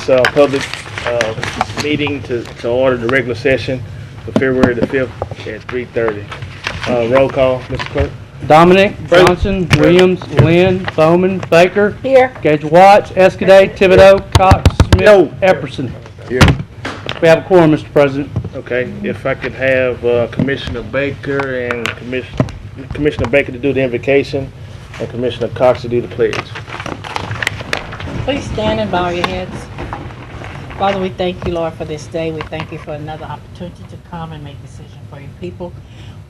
this public meeting to order the regular session for February the 5th at 3:30. Roll call, Mr. Clerk. Dominic, Johnson, Williams, Lynn, Bowman, Baker. Here. Gage Watts, Escudé, Thibodeau, Cox, Smith, Epperson. Here. We have a quorum, Mr. President. Okay, if I could have Commissioner Baker and Commissioner Baker to do the invocation and Commissioner Cox to do the pledge. Please stand and bow your heads. Father, we thank you, Lord, for this day. We thank you for another opportunity to come and make decisions for your people.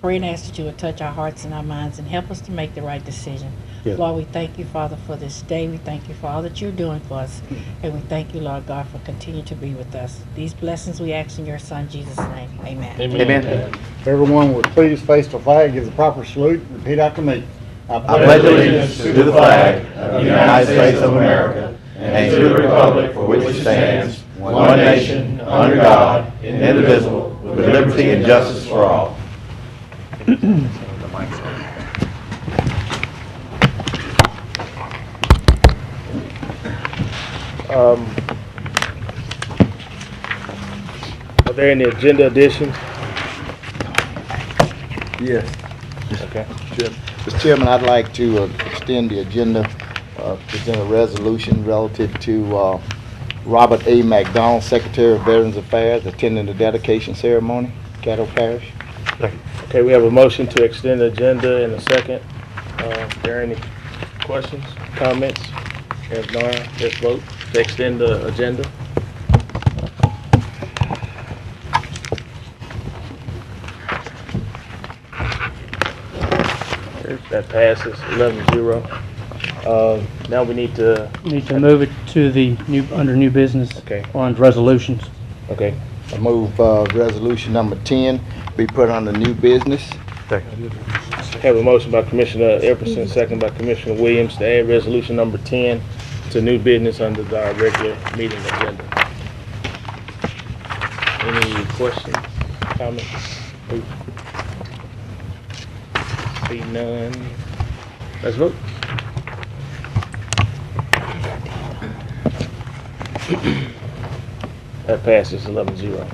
Pray and ask that you would touch our hearts and our minds and help us to make the right decision. Yes. Lord, we thank you, Father, for this day. We thank you for all that you're doing for us. And we thank you, Lord God, for continuing to be with us. These blessings we ask in your Son, Jesus' name. Amen. Amen. Everyone would please face the flag, give the proper salute, and repeat after me. I pledge allegiance to the flag of the United States of America and to the republic for which it stands, one nation, under God, indivisible, with liberty and justice for all. Are there any agenda additions? Yes. Okay. Mr. Chairman, I'd like to extend the agenda, present a resolution relative to Robert A. McDonald, Secretary of Veterans Affairs, attending the dedication ceremony, Caddo Parish. Okay, we have a motion to extend the agenda in a second. Are there any questions, comments? If not, let's vote to extend the agenda. That passes 11-0. Now we need to. Move it to the under new business. Okay. On resolutions. Okay. I move resolution number 10 be put on the new business. Have a motion by Commissioner Epperson, second by Commissioner Williams to add resolution number 10 to new business under our regular meeting agenda. Any questions, comments? See none. Let's vote. That passes 11-0.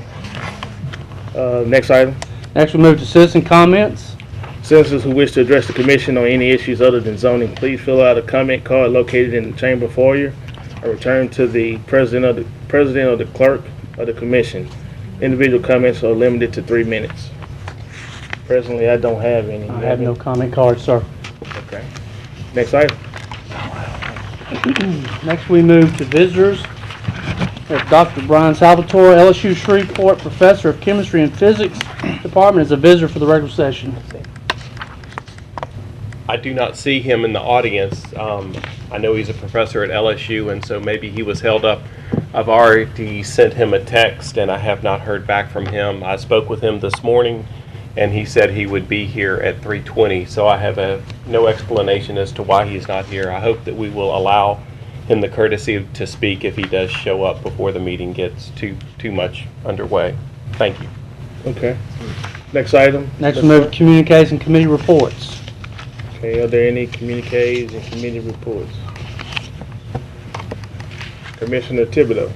Next item. Next, we move to citizen comments. Citizens who wish to address the commission on any issues other than zoning, please fill out a comment card located in the chamber foyer or return to the president or the clerk of the commission. Individual comments are limited to 3 minutes. Presently, I don't have any. I have no comment cards, sir. Okay. Next item. Next, we move to visitors. We have Dr. Brian Salvatore, LSU Shreveport Professor of Chemistry and Physics Department, is a visitor for the regular session. I do not see him in the audience. I know he's a professor at LSU, and so maybe he was held up. I've already sent him a text, and I have not heard back from him. I spoke with him this morning, and he said he would be here at 3:20, so I have no explanation as to why he's not here. I hope that we will allow him the courtesy to speak if he does show up before the meeting gets too much underway. Thank you. Okay. Next item. Next, we move to communiques and committee reports. Okay, are there any communiques and committee reports? Commissioner Thibodeau.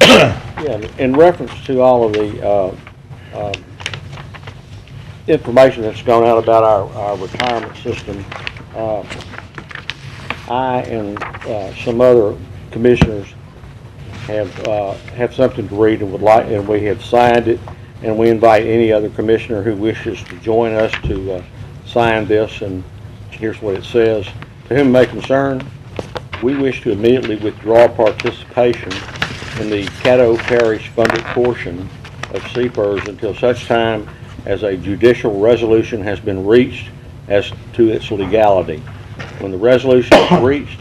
Yeah, in reference to all of the information that's gone out about our retirement system, I and some other commissioners have something to read and and we have signed it, and we invite any other commissioner who wishes to join us to sign this. And here's what it says: to whom it may concern, we wish to immediately withdraw participation in the Caddo Parish funded portion of CPCRS until such time as a judicial resolution has been reached as to its legality. When the resolution is reached,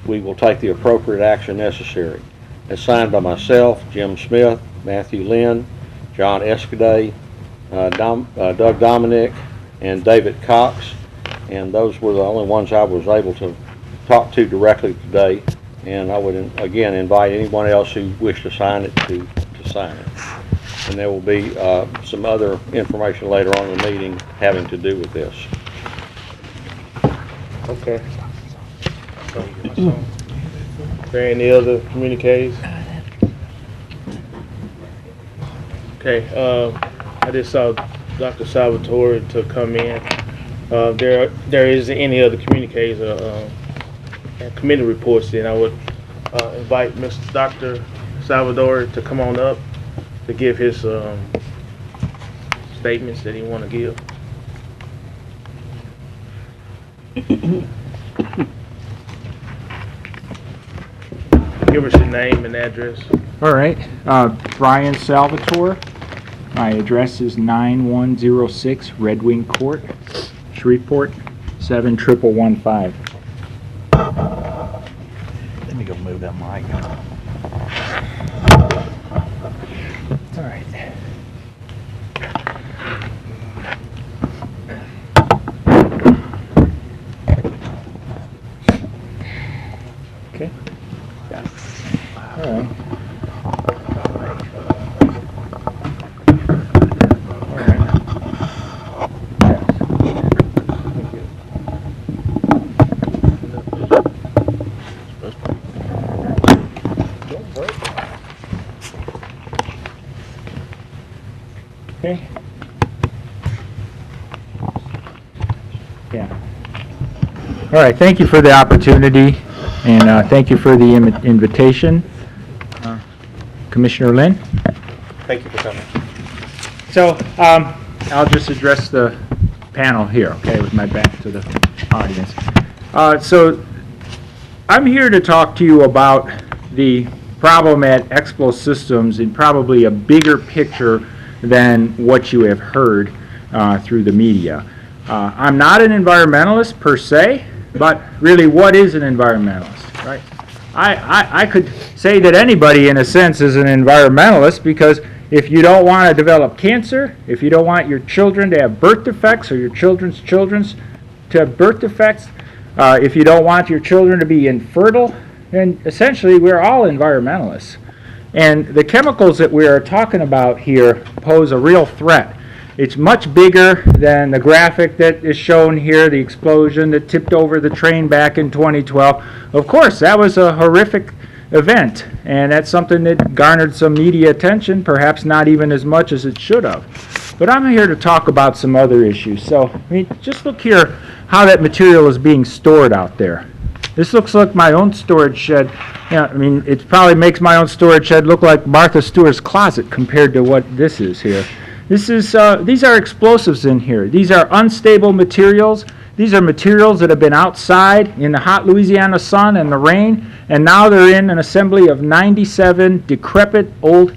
we will take the appropriate action necessary. It's signed by myself, Jim Smith, Matthew Lynn, John Escudé, Doug Dominic, and David Cox, and those were the only ones I was able to talk to directly today. And I would again invite anyone else who wished to sign it to sign it. And there will be some other information later on in the meeting having to do with this. Okay. there any other communiques? Okay, I just saw Dr. Salvatore to come in. There isn't any other communiques or committee reports, then I would invite Mr. Dr. Salvatore to come on up to give his statements that he want to give. Give us your name and address. All right, Brian Salvatore. My address is 9106 Red Wing Court, Shreveport, 71115. Let me go move that mic. All right. Okay. Yeah. All right. Okay. Yeah. All right, thank you for the opportunity, and thank you for the invitation. Commissioner Lynn? Thank you for coming. So, I'll just address the panel here, okay, with my back to the audience. So, I'm here to talk to you about the problem at Explo Systems in probably a bigger picture than what you have heard through the media. I'm not an environmentalist per se, but really, what is an environmentalist, right? I could say that anybody, in a sense, is an environmentalist, because if you don't want to develop cancer, if you don't want your children to have birth defects or your children's to have birth defects, if you don't want your children to be infertile, then essentially we're all environmentalists. And the chemicals that we are talking about here pose a real threat. It's much bigger than the graphic that is shown here, the explosion that tipped over the train back in 2012. Of course, that was a horrific event, and that's something that garnered some media attention, perhaps not even as much as it should have. But I'm here to talk about some other issues. So, I mean, just look here how that material is being stored out there. This looks like my own storage shed. Yeah, I mean, it probably makes my own storage shed look like Martha Stewart's closet compared to what this is here. This is, these are explosives in here. These are unstable materials. These are materials that have been outside in the hot Louisiana sun and the rain, and now they're in an assembly of 97 decrepit old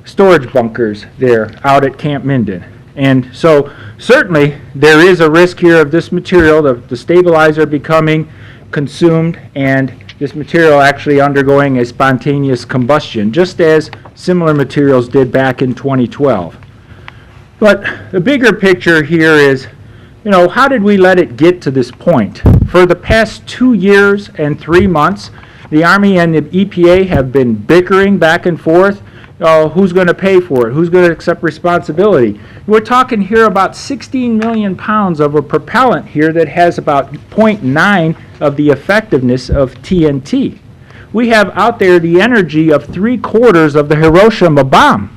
storage bunkers there out at Camp Minden. And so certainly there is a risk here of this material, the stabilizer becoming consumed, and this material actually undergoing a spontaneous combustion, just as similar materials did back in 2012. But the bigger picture here is, you know, how did we let it get to this point? For the past 2 years and 3 months, the Army and the EPA have been bickering back and forth. Who's going to pay for it? Who's going to accept responsibility? We're talking here about 16 million pounds of a propellant here that has about 0.9 of the effectiveness of TNT. We have out there the energy of 3/4 of the Hiroshima bomb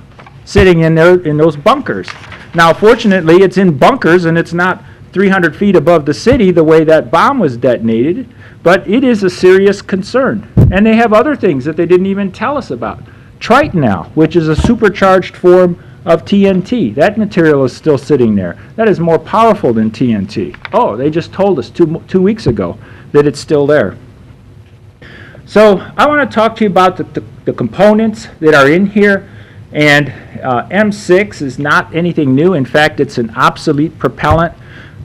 sitting in there in those bunkers. Now, fortunately, it's in bunkers and it's not 300 feet above the city the way that bomb was detonated, but it is a serious concern. And they have other things that they didn't even tell us about. Tritonal, which is a supercharged form of TNT. That material is still sitting there. That is more powerful than TNT. Oh, they just told us two weeks ago that it's still there. So I want to talk to you about the components that are in here. And M6 is not anything new. In fact, it's an obsolete propellant.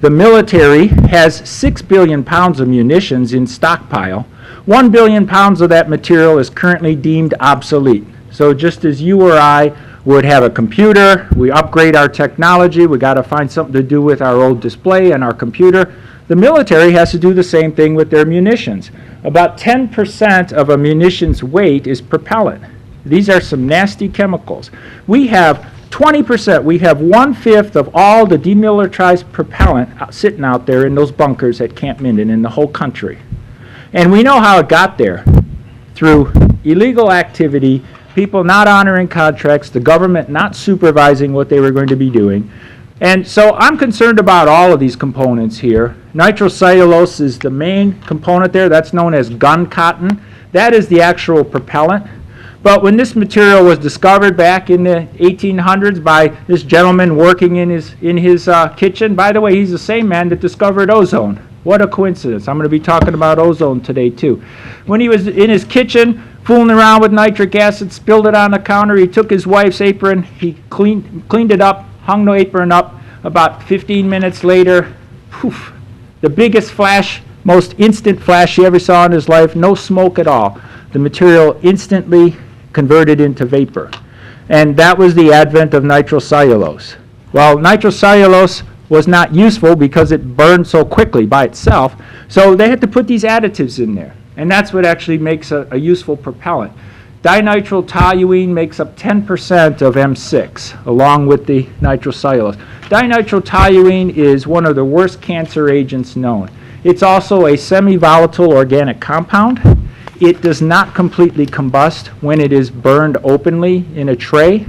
The military has 6 billion pounds of munitions in stockpile. 1 billion pounds of that material is currently deemed obsolete. So just as you or I would have a computer, we upgrade our technology, we got to find something to do with our old display and our computer. The military has to do the same thing with their munitions. About 10% of a munition's weight is propellant. These are some nasty chemicals. We have 20%, we have 1/5 of all the demilitarized propellant sitting out there in those bunkers at Camp Minden in the whole country. And we know how it got there. through illegal activity, people not honoring contracts, the government not supervising what they were going to be doing. And so I'm concerned about all of these components here. Nitrocellulose is the main component there. That's known as gun cotton. That is the actual propellant. But when this material was discovered back in the 1800s by this gentleman working in his kitchen, by the way, he's the same man that discovered ozone. What a coincidence. I'm going to be talking about ozone today too. When he was in his kitchen fooling around with nitric acid, spilled it on the counter, he took his wife's apron, he cleaned it up, hung the apron up. About 15 minutes later, poof, the biggest flash, most instant flash he ever saw in his life, no smoke at all. The material instantly converted into vapor. And that was the advent of nitrocellulose. Well, nitrocellulose was not useful because it burned so quickly by itself, so they had to put these additives in there. And that's what actually makes a useful propellant. Dinitropentoluene makes up 10% of M6, along with the nitrocellulose. Dinitropentoluene is one of the worst cancer agents known. It's also a semi-volatile organic compound. It does not completely combust when it is burned openly in a tray.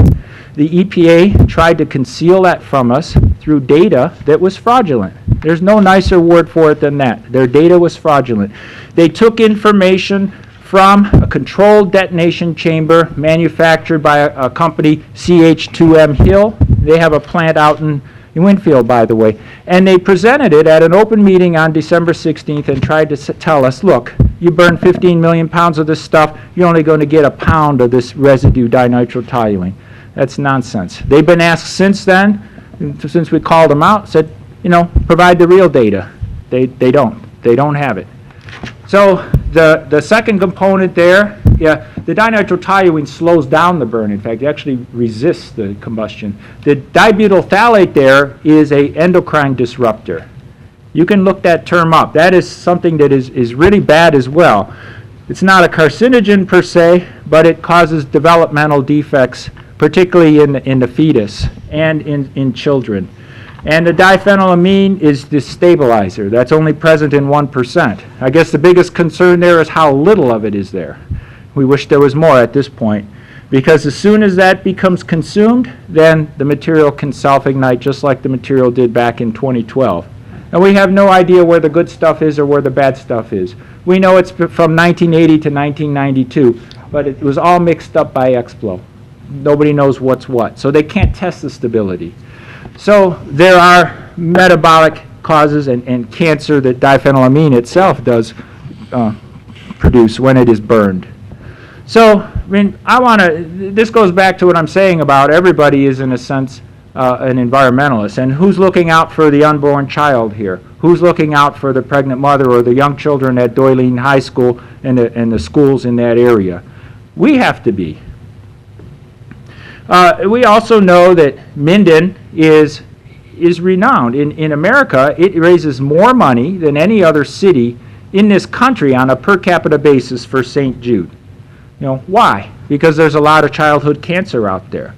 The EPA tried to conceal that from us through data that was fraudulent. There's no nicer word for it than that. Their data was fraudulent. They took information from a controlled detonation chamber manufactured by a company, CH2M Hill. They have a plant out in Winfield, by the way. And they presented it at an open meeting on December 16th and tried to tell us, look, you burn 15 million pounds of this stuff, you're only going to get a pound of this residue dinitropentoluene. That's nonsense. They've been asked since then, since we called them out, said, you know, provide the real data. They don't have it. So the second component there, yeah, the dinitropentoluene slows down the burn. In fact, it actually resists the combustion. The dibutyl phthalate there is a endocrine disruptor. You can look that term up. That is something that is really bad as well. It's not a carcinogen per se, but it causes developmental defects, particularly in the fetus and in children. And the diphenylamine is the stabilizer. That's only present in 1%. I guess the biggest concern there is how little of it is there. We wish there was more at this point, because as soon as that becomes consumed, then the material can self-ignite just like the material did back in 2012. And we have no idea where the good stuff is or where the bad stuff is. We know it's from 1980 to 1992, but it was all mixed up by Explo. Nobody knows what's what, so they can't test the stability. So there are metabolic causes and cancer that diphenylamine itself does produce when it is burned. So, I mean, this goes back to what I'm saying about everybody is, in a sense, an environmentalist. And who's looking out for the unborn child here? Who's looking out for the pregnant mother or the young children at Doylean High School and the schools in that area? We have to be. We also know that Minden is renowned. In America, it raises more money than any other city in this country on a per capita basis for St. Jude. You know, why? Because there's a lot of childhood cancer out there.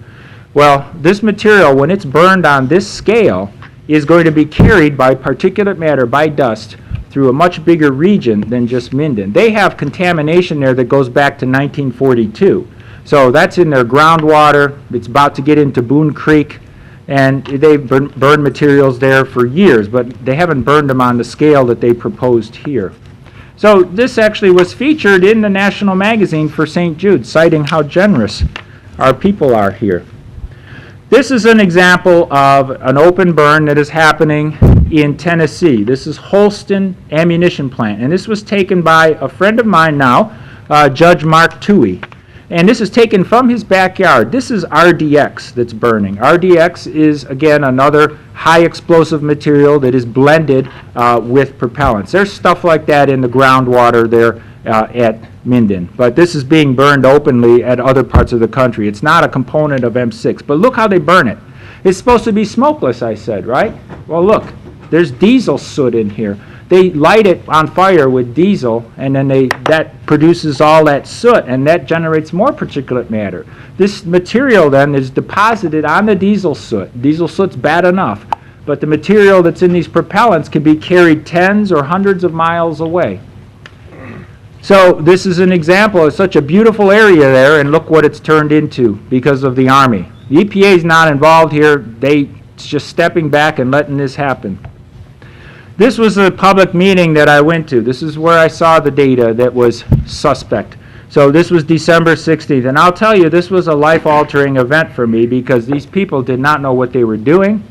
Well, this material, when it's burned on this scale, is going to be carried by particulate matter, by dust, through a much bigger region than just Minden. They have contamination there that goes back to 1942. So that's in their groundwater. It's about to get into Boone Creek, and they've burned materials there for years, but they haven't burned them on the scale that they proposed here. So this actually was featured in the national magazine for St. Jude, citing how generous our people are here. This is an example of an open burn that is happening in Tennessee. This is Holston Ammunition Plant, and this was taken by a friend of mine now, Judge Mark Toohey. And this is taken from his backyard. This is RDX that's burning. RDX is, again, another high explosive material that is blended with propellants. There's stuff like that in the groundwater there at Minden. But this is being burned openly at other parts of the country. It's not a component of M6. But look how they burn it. It's supposed to be smokeless, I said, right? Well, look, there's diesel soot in here. They light it on fire with diesel, and then that produces all that soot, and that generates more particulate matter. This material then is deposited on the diesel soot. Diesel soot's bad enough, but the material that's in these propellants can be carried tens or hundreds of miles away. So this is an example of such a beautiful area there, and look what it's turned into because of the Army. The EPA is not involved here. It's just stepping back and letting this happen. This was a public meeting that I went to. This is where I saw the data that was suspect. So this was December 16th, and I'll tell you, this was a life-altering event for me because these people did not know what they were doing,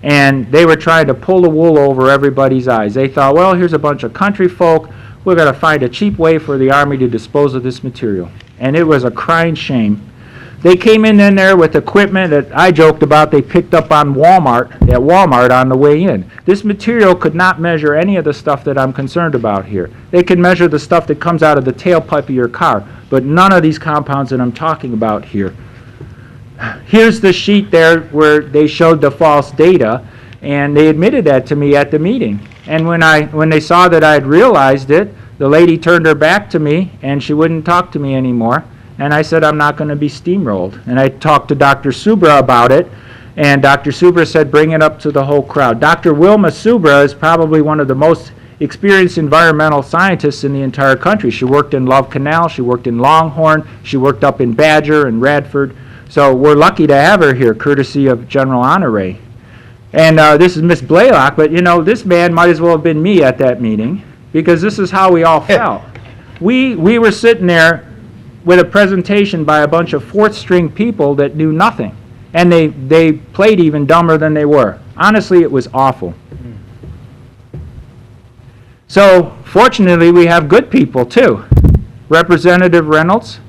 and they were trying to pull the wool over everybody's eyes. They thought, well, here's a bunch of country folk. We're going to find a cheap way for the Army to dispose of this material. And it was a crying shame. They came in there with equipment that I joked about they picked up on Walmart on the way in. This material could not measure any of the stuff that I'm concerned about here. They can measure the stuff that comes out of the tailpipe of your car, but none of these compounds that I'm talking about here. Here's the sheet there where they showed the false data, and they admitted that to me at the meeting. And when they saw that I had realized it, the lady turned her back to me, and she wouldn't talk to me anymore. And I said, I'm not going to be steamrolled. And I talked to Dr. Subra about it, and Dr. Subra said, bring it up to the whole crowd. Dr. Wilma Subra is probably one of the most experienced environmental scientists in the entire country. She worked in Love Canal, she worked in Longhorn, she worked up in Badger and Radford. So we're lucky to have her here, courtesy of General Honore. And this is Miss Blaylock, but you know, this man might as well have been me at that meeting, because this is how we all felt. We were sitting there with a presentation by a bunch of fourth-string people that knew nothing. And they played even dumber than they were. Honestly, it was awful. So, fortunately, we have good people, too. Representative Reynolds,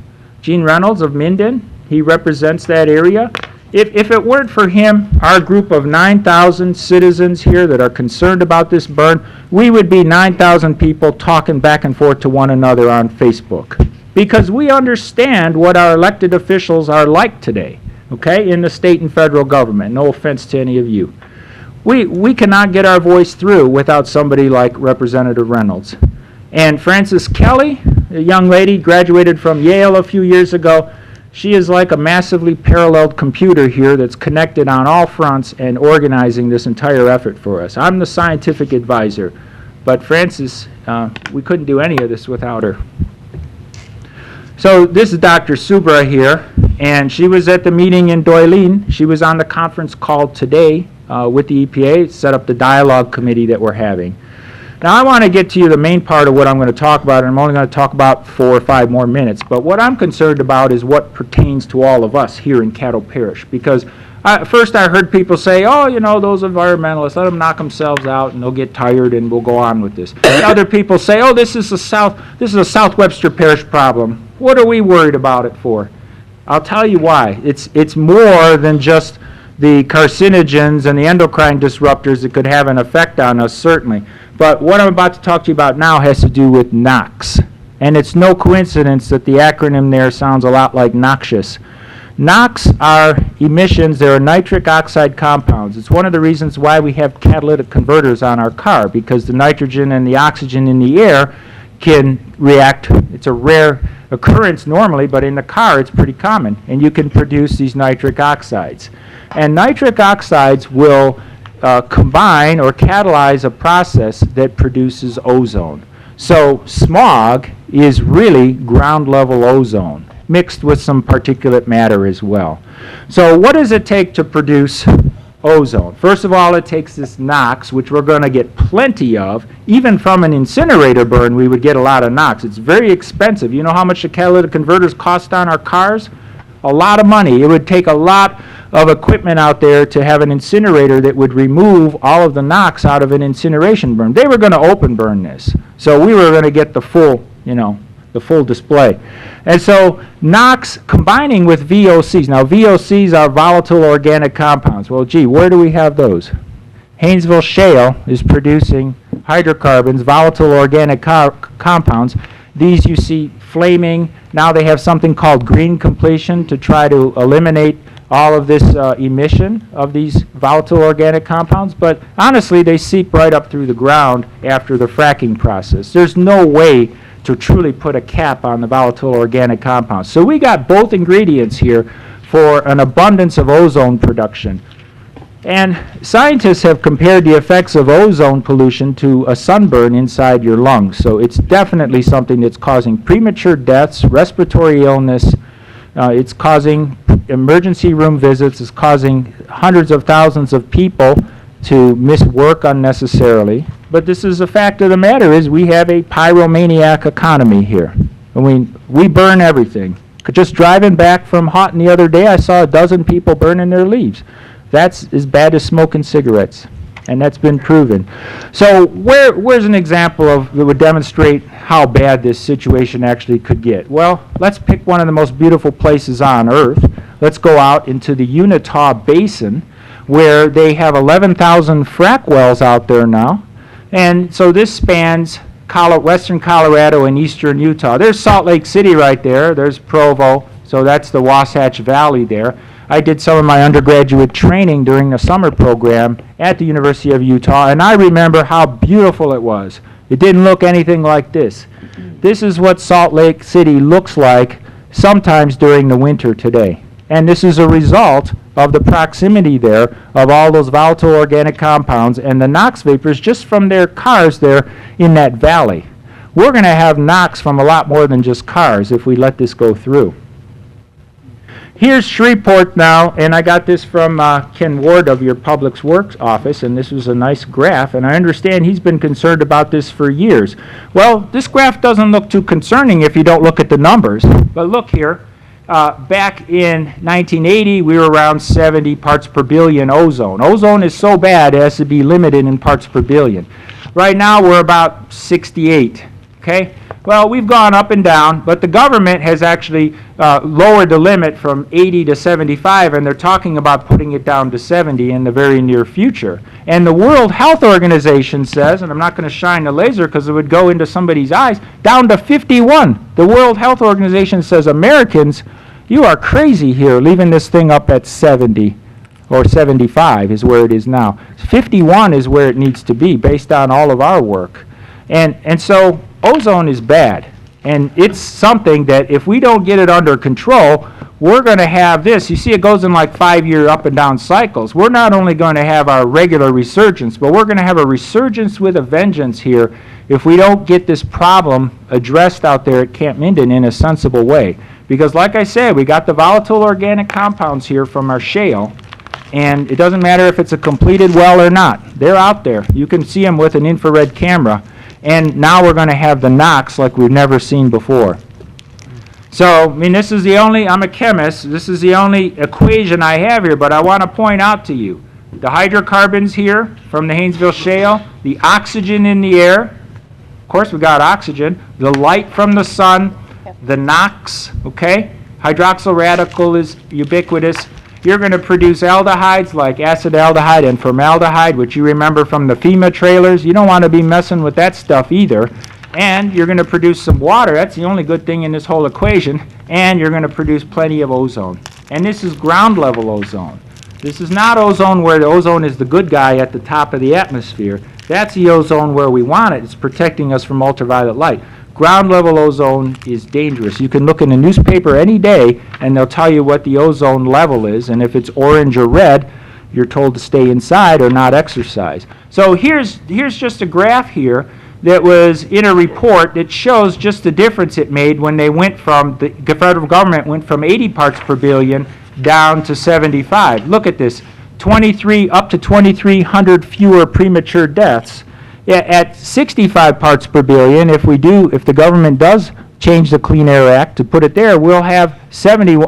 Gene Reynolds of Minden, he represents that area. If it weren't for him, our group of 9,000 citizens here that are concerned about this burn, we would be 9,000 people talking back and forth to one another on Facebook. Because we understand what our elected officials are like today, okay, in the state and federal government. No offense to any of you. We cannot get our voice through without somebody like Representative Reynolds. And Frances Kelly, a young lady, graduated from Yale a few years ago. She is like a massively paralleled computer here that's connected on all fronts and organizing this entire effort for us. I'm the scientific advisor, but Frances, we couldn't do any of this without her. So this is Dr. Subra here, and she was at the meeting in Doyline. She was on the conference call today with the EPA, set up the dialogue committee that we're having. Now I want to get to you the main part of what I'm going to talk about, and I'm only going to talk about 4 or 5 more minutes. But what I'm concerned about is what pertains to all of us here in Caddo Parish. Because first I heard people say, oh, you know, those environmentalists, let them knock themselves out and they'll get tired and we'll go on with this. Other people say, oh, this is a South Webster Parish problem. What are we worried about it for? I'll tell you why. It's more than just the carcinogens and the endocrine disruptors that could have an effect on us, certainly. But what I'm about to talk to you about now has to do with NOx. And it's no coincidence that the acronym there sounds a lot like noxious. NOx are emissions. They're nitric oxide compounds. It's one of the reasons why we have catalytic converters on our car, because the nitrogen and the oxygen in the air can react. It's a rare occurrence normally, but in the car it's pretty common, and you can produce these nitric oxides. And nitric oxides will combine or catalyze a process that produces ozone. So smog is really ground level ozone mixed with some particulate matter as well. So what does it take to produce ozone? First of all, it takes this NOx, which we're going to get plenty of. Even from an incinerator burn, we would get a lot of NOx. It's very expensive. You know how much the catalytic converters cost on our cars? A lot of money. It would take a lot of equipment out there to have an incinerator that would remove all of the NOx out of an incineration burn. They were going to open burn this. So we were going to get the full, the full display. And so NOx combining with VOCs. Now VOCs are volatile organic compounds. Well, gee, where do we have those? Haynesville Shale is producing hydrocarbons, volatile organic compounds. These you see flaming. Now they have something called green completion to try to eliminate all of this emission of these volatile organic compounds. But honestly, they seep right up through the ground after the fracking process. There's no way to truly put a cap on the volatile organic compounds. So we got both ingredients here for an abundance of ozone production. And scientists have compared the effects of ozone pollution to a sunburn inside your lungs. So it's definitely something that's causing premature deaths, respiratory illness. It's causing emergency room visits. It's causing hundreds of thousands of people to miss work unnecessarily. But this is a fact of the matter is we have a pyromaniac economy here. I mean, we burn everything. Just driving back from Houghton the other day, I saw a dozen people burning their leaves. That's as bad as smoking cigarettes, and that's been proven. So where's an example that would demonstrate how bad this situation actually could get? Well, let's pick one of the most beautiful places on Earth. Let's go out into the Utah Basin, where they have 11,000 frac wells out there now. And so this spans western Colorado and eastern Utah. There's Salt Lake City right there. There's Provo. So that's the Wasatch Valley there. I did some of my undergraduate training during the summer program at the University of Utah, and I remember how beautiful it was. It didn't look anything like this. This is what Salt Lake City looks like sometimes during the winter today. And this is a result of the proximity there of all those volatile organic compounds and the NOx vapors just from their cars there in that valley. We're going to have NOx from a lot more than just cars if we let this go through. Here's Shreveport now, and I got this from Ken Ward of your Public Works office, and this was a nice graph, and I understand he's been concerned about this for years. Well, this graph doesn't look too concerning if you don't look at the numbers, but look here. Back in 1980, we were around 70 parts per billion ozone. Ozone is so bad it has to be limited in parts per billion. Right now, we're about 68, okay? Well, we've gone up and down, but the government has actually lowered the limit from 80 to 75, and they're talking about putting it down to 70 in the very near future. And the World Health Organization says, and I'm not going to shine the laser because it would go into somebody's eyes, down to 51. The World Health Organization says, Americans, you are crazy here, leaving this thing up at 70. Or 75 is where it is now. 51 is where it needs to be based on all of our work. And so ozone is bad, and it's something that if we don't get it under control, we're going to have this. You see, it goes in like 5-year up and down cycles. We're not only going to have our regular resurgence, but we're going to have a resurgence with a vengeance here if we don't get this problem addressed out there at Camp Minden in a sensible way. Because like I said, we got the volatile organic compounds here from our shale, and it doesn't matter if it's a completed well or not. They're out there. You can see them with an infrared camera. And now we're going to have the NOx like we've never seen before. So, I mean, this is the only, I'm a chemist, this is the only equation I have here, but I want to point out to you, the hydrocarbons here from the Haynesville Shale, the oxygen in the air, of course we got oxygen, the light from the sun, the NOx, okay? Hydroxyl radical is ubiquitous. You're going to produce aldehydes like acetaldehyde and formaldehyde, which you remember from the FEMA trailers. You don't want to be messing with that stuff either. And you're going to produce some water. That's the only good thing in this whole equation. And you're going to produce plenty of ozone. And this is ground level ozone. This is not ozone where the ozone is the good guy at the top of the atmosphere. That's the ozone where we want it. It's protecting us from ultraviolet light. Ground level ozone is dangerous. You can look in the newspaper any day and they'll tell you what the ozone level is, and if it's orange or red, you're told to stay inside or not exercise. So here's just a graph here that was in a report that shows just the difference it made when they went from, the federal government went from 80 parts per billion down to 75. Look at this, up to 2,300 fewer premature deaths. Yeah, at 65 parts per billion, if the government does change the Clean Air Act to put it there, we'll have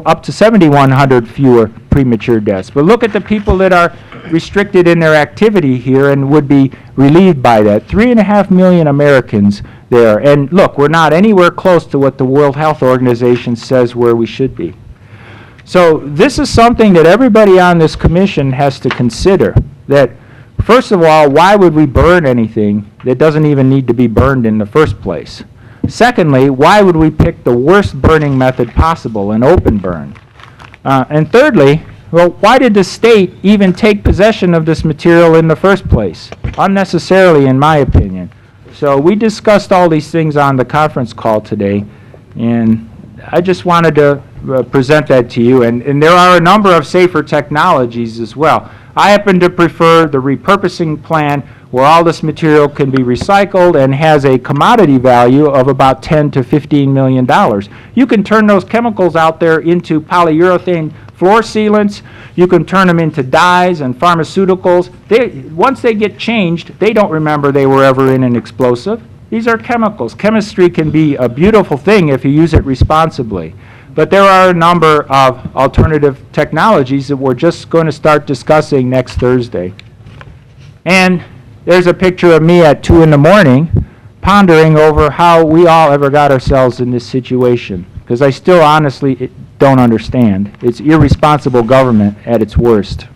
up to 7,100 fewer premature deaths. But look at the people that are restricted in their activity here and would be relieved by that. 3.5 million Americans there. And look, we're not anywhere close to what the World Health Organization says where we should be. So this is something that everybody on this commission has to consider, that first of all, why would we burn anything that doesn't even need to be burned in the first place? Secondly, why would we pick the worst burning method possible, an open burn? And thirdly, well, why did the state even take possession of this material in the first place? Unnecessarily, in my opinion. So we discussed all these things on the conference call today, and I just wanted to present that to you, and there are a number of safer technologies as well. I happen to prefer the repurposing plan where all this material can be recycled and has a commodity value of about $10 to $15 million. You can turn those chemicals out there into polyurethane floor sealants. You can turn them into dyes and pharmaceuticals. Once they get changed, they don't remember they were ever in an explosive. These are chemicals. Chemistry can be a beautiful thing if you use it responsibly. But there are a number of alternative technologies that we're just going to start discussing next Thursday. And there's a picture of me at 2 in the morning pondering over how we all ever got ourselves in this situation. Because I still honestly don't understand. It's irresponsible government at its worst.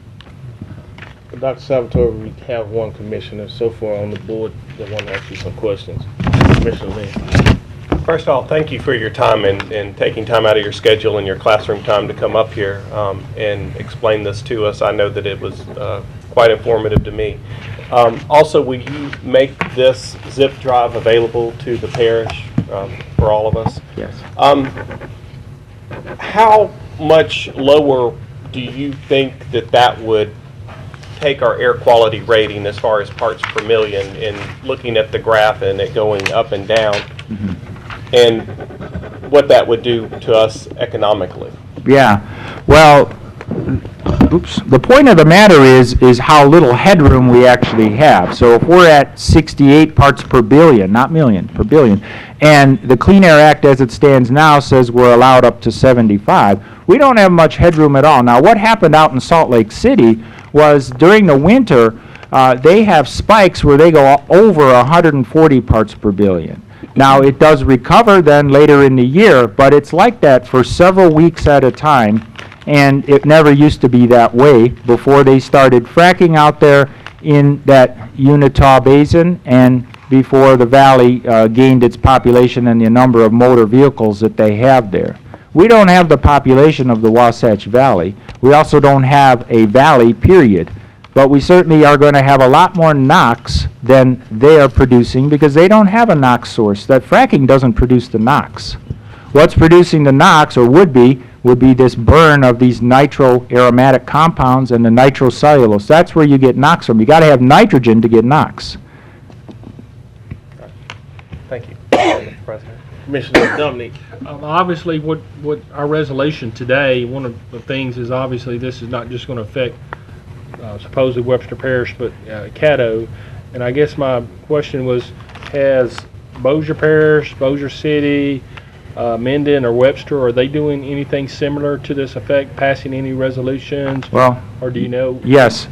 Dr. Salvatore, we have one commissioner so far on the board that want to ask you some questions. Commissioner Lynn. First of all, thank you for your time and taking time out of your schedule and your classroom time to come up here and explain this to us. I know that it was quite informative to me. Also, will you make this zip drive available to the parish for all of us? Yes. How much lower do you think that would take our air quality rating as far as parts per million, in looking at the graph and it going up and down, and what that would do to us economically? Yeah. Well, the point of the matter is how little headroom we actually have. So if we're at 68 parts per billion, not million, per billion, and the Clean Air Act as it stands now says we're allowed up to 75, we don't have much headroom at all. Now, what happened out in Salt Lake City was during the winter, they have spikes where they go over 140 parts per billion. Now, it does recover then later in the year, but it's like that for several weeks at a time, and it never used to be that way before they started fracking out there in that Unitah Basin and before the valley gained its population and the number of motor vehicles that they have there. We don't have the population of the Wasatch Valley. We also don't have a valley, period. But we certainly are going to have a lot more NOx than they are producing because they don't have a NOx source. That fracking doesn't produce the NOx. What's producing the NOx, or would be this burn of these nitro-aromatic compounds and the nitrocellulose. That's where you get NOx from. You got to have nitrogen to get NOx. Thank you, Mr. President. Commissioner Dominic. Obviously, what our resolution today, one of the things is obviously this is not just going to affect supposedly Webster Parish, but Caddo. And I guess my question was, has Bossier Parish, Bossier City, Minden, or Webster, are they doing anything similar to this effect, passing any resolutions? Well, or do you know? Yes.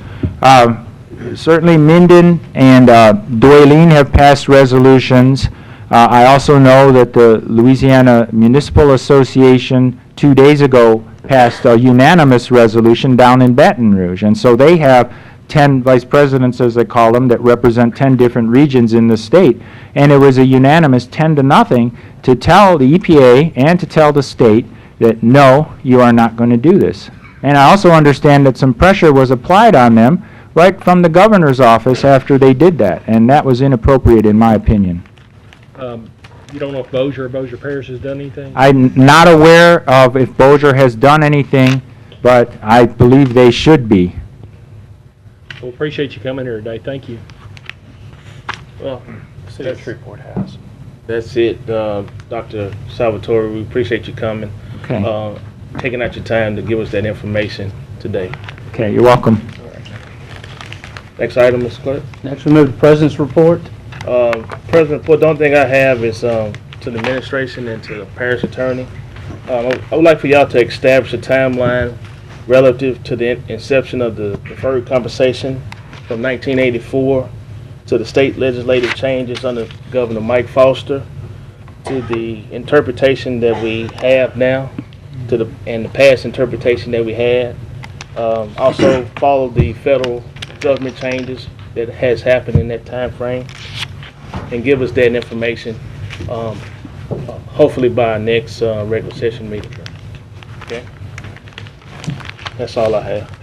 Certainly Minden and Doyline have passed resolutions. I also know that the Louisiana Municipal Association 2 days ago passed a unanimous resolution down in Baton Rouge. And so they have 10 vice presidents, as they call them, that represent 10 different regions in the state. And it was a unanimous 10-0 to tell the EPA and to tell the state that, no, you are not going to do this. And I also understand that some pressure was applied on them right from the governor's office after they did that. And that was inappropriate, in my opinion. You don't know if Bossier or Bossier Parish has done anything? I'm not aware of if Bossier has done anything, but I believe they should be. Well, appreciate you coming here today. Thank you. Well, City Shreveport has. that's it. Dr. Salvatore, we appreciate you coming. Okay. Taking out your time to give us that information today. Okay, you're welcome. Next item, Mr. Clerk. Next, we move to President's report. President report, the only thing I have is to the administration and to the parish attorney. I would like for y'all to establish a timeline relative to the inception of the deferred compensation from 1984 to the state legislative changes under Governor Mike Foster, to the interpretation that we have now, and the past interpretation that we had. Also follow the federal government changes that has happened in that time frame, and give us that information hopefully by our next regular session meeting. Okay? That's all I have.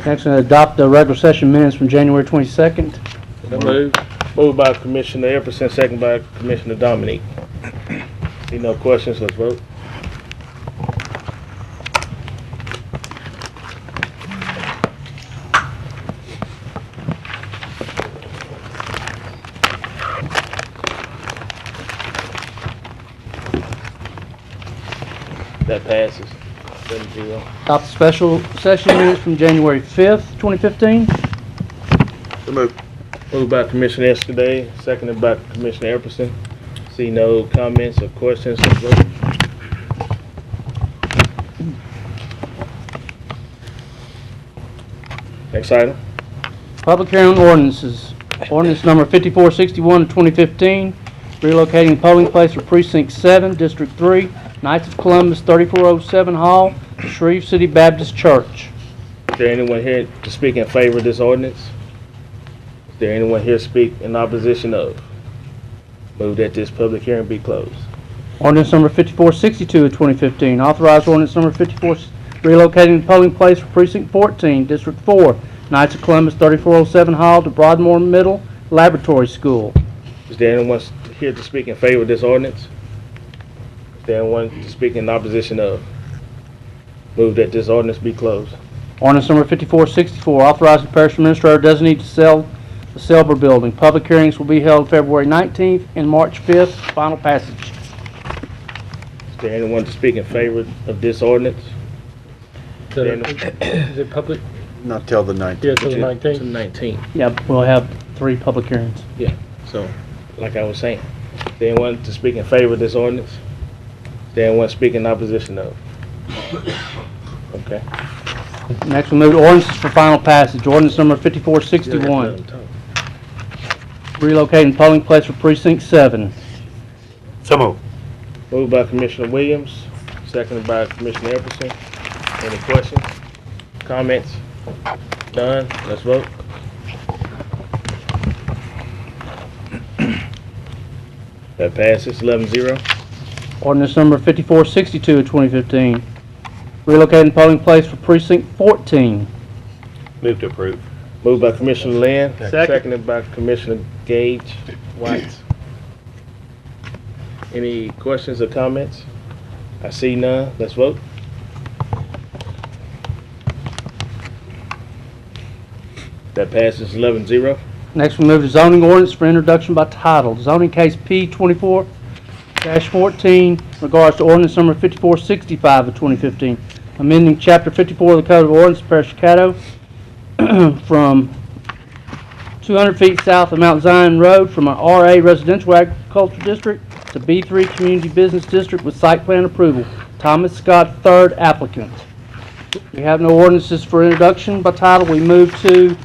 Next, we adopt the regular session minutes from January 22nd. Moved by Commissioner Epperson, second by Commissioner Dominique. See no questions, let's vote. That passes. 7-0. Adopt the special session minutes from January 5th, 2015. Moved by Commissioner Escaday, seconded by Commissioner Epperson. See no comments or questions, let's vote. Next item. Public hearing on ordinances. Ordinance number 5461 of 2015, relocating the polling place for Precinct 7, District 3, Knights of Columbus, 3407 Hall, Shreve City Baptist Church. Is there anyone here to speak in favor of this ordinance? Is there anyone here to speak in opposition of? Move that this public hearing be closed. Ordinance number 5462 of 2015, authorized ordinance number 54, relocating the polling place for Precinct 14, District 4, Knights of Columbus, 3407 Hall to Broadmoor Middle Laboratory School. Is there anyone here to speak in favor of this ordinance? Is there anyone to speak in opposition of? Move that this ordinance be closed. Ordinance number 5464, authorizing the parish administrator designate to sell the Silver Building. Public hearings will be held February 19th and March 5th. Final passage. Is there anyone to speak in favor of this ordinance? Is it public? Not till the 19th. Yeah, till the To 19th. 19. Yeah, we'll have 3 public hearings. Yeah, so, like I was saying, is there anyone to speak in favor of this ordinance? Is there anyone speaking in opposition of? Okay. Next, we move to ordinances for final passage. Ordinance number 5461, relocating polling place for Precinct 7. So moved. Moved by Commissioner Williams, seconded by Commissioner Epperson. Any questions? Comments? Done? Let's vote. That passes 11-0. Ordinance number 5462 of 2015, relocating polling place for Precinct 14. Move to approve. Moved by Commissioner Lynn, Second. seconded by Commissioner Gage White. Any questions or comments? I see none. Let's vote. That passes 11-0. Next, we move to zoning ordinance for introduction by title. Zoning case P24-14, regards to ordinance number 5465 of 2015, amending Chapter 54 of the Code of Ordinance, Parish of Caddo, from 200 feet south of Mount Zion Road from an RA Residential Agricultural District to B3 Community Business District with site plan approval. Thomas Scott, third applicant. We have no ordinances for introduction by title. We move to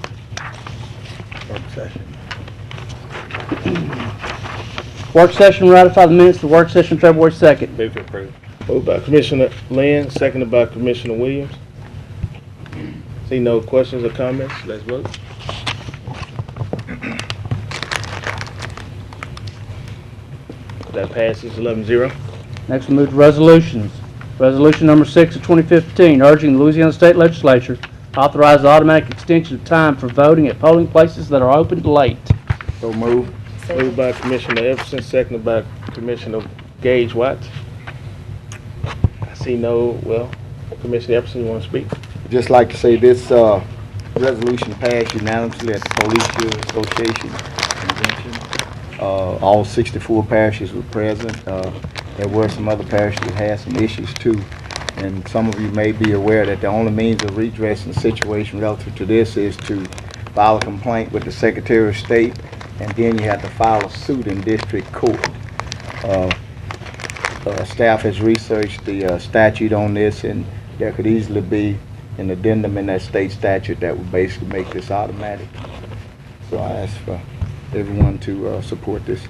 work session. Ratify the minutes of the work session February 2nd. Move to approve. Moved by Commissioner Lynn, seconded by Commissioner Williams. See no questions or comments. Let's vote. That passes 11-0. Next, we move to resolutions. Resolution number 6 of 2015, urging the Louisiana State Legislature to authorize the automatic extension of time for voting at polling places that are opened late. So move. Moved by Commissioner Everson, seconded by Commissioner Gage White. I see no, well, Commissioner Everson, you want to speak? Just like to say this resolution passed unanimously at the Police Association convention. All 64 parishes were present. There were some other parishes that had some issues too. And some of you may be aware that the only means of redressing the situation relative to this is to file a complaint with the Secretary of State, and then you have to file a suit in district court. Staff has researched the statute on this, and there could easily be an addendum in that state statute that would basically make this automatic. So I ask for everyone to support this.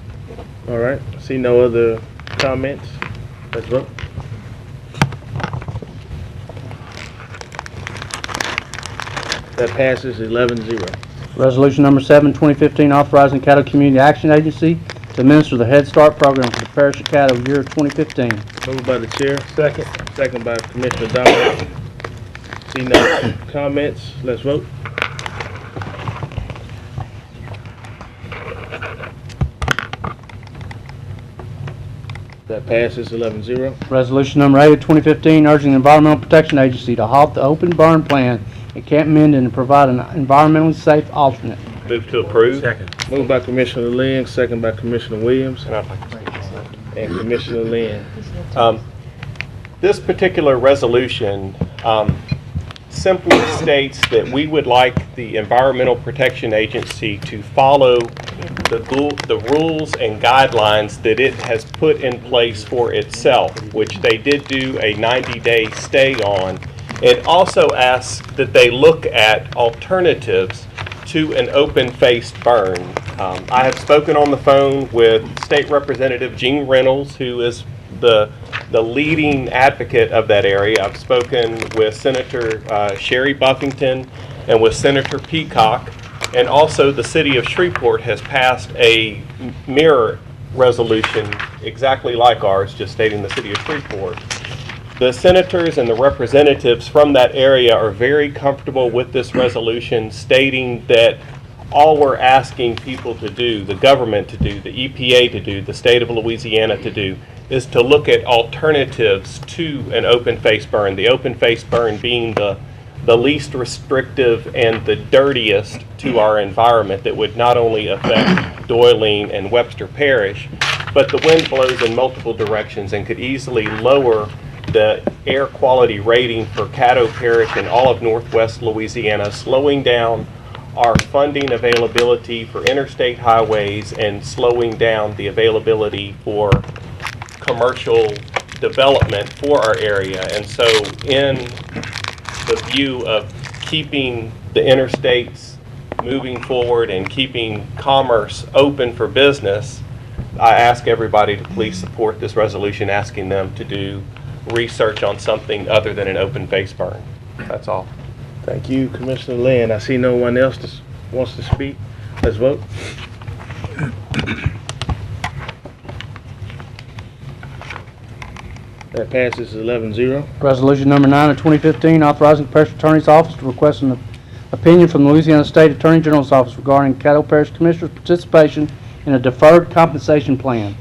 All right, I see no other comments. Let's vote. That passes 11-0. Resolution number 7, 2015, authorizing Caddo Community Action Agency to administer the Head Start program for the Parish of Caddo year 2015. Moved by the chair. Second. Second by Commissioner Dominic. See no comments. Let's vote. That passes 11-0. Resolution number 8 of 2015, urging the Environmental Protection Agency to halt the open burn plan at Camp Minden and provide an environmentally safe alternate. Move to approve. Moved by Commissioner Lynn, second by Commissioner Williams. And I'd like to speak on that. And Commissioner Lynn. This particular resolution simply states that we would like the Environmental Protection Agency to follow the rules and guidelines that it has put in place for itself, which they did do a 90-day stay on. It also asks that they look at alternatives to an open-faced burn. I have spoken on the phone with State Representative Gene Reynolds, who is the leading advocate of that area. I've spoken with Senator Sherry Buffington and with Senator Peacock, and also the city of Shreveport has passed a mirror resolution exactly like ours, just stating the city of Shreveport. The senators and the representatives from that area are very comfortable with this resolution, stating that all we're asking people to do, the government to do, the EPA to do, the state of Louisiana to do, is to look at alternatives to an open-face burn. The open-face burn being the least restrictive and the dirtiest to our environment, that would not only affect Doyling and Webster Parish, but the wind blows in multiple directions and could easily lower the air quality rating for Caddo Parish and all of northwest Louisiana, slowing down our funding availability for interstate highways and slowing down the availability for commercial development for our area. And so in the view of keeping the interstates moving forward and keeping commerce open for business, I ask everybody to please support this resolution, asking them to do research on something other than an open face burn. That's all. Thank you, Commissioner Lynn. I see no one else that wants to speak. Let's vote. That passes 11-0. Resolution number 9 of 2015, authorizing the Parish Attorney's Office to request an opinion from the Louisiana State Attorney General's Office regarding Caddo Parish Commissioner's participation in a deferred compensation plan.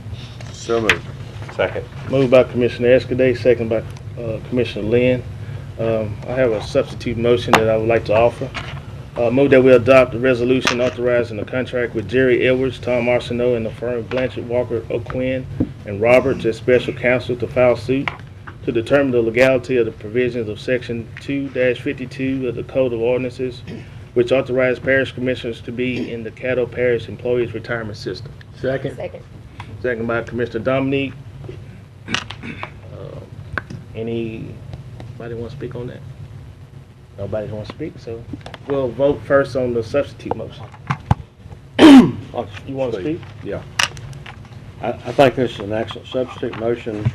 So moved. Second. Moved by Commissioner Escaday, second by Commissioner Lynn. I have a substitute motion that I would like to offer. Move that we adopt the resolution authorizing the contract with Jerry Edwards, Tom Arsenault, and the firm Blanchard, Walker, O'Quinn, and Roberts as special counsel to file suit to determine the legality of the provisions of Section 2-52 of the Code of Ordinances, which authorize parish commissioners to be in the Caddo Parish Employees Retirement System. Second. Second by Commissioner Dominique. Anybody want to speak on that? Nobody wants to speak, so we'll vote first on the substitute motion. You want to speak? Yeah. I think this is an excellent substitute motion,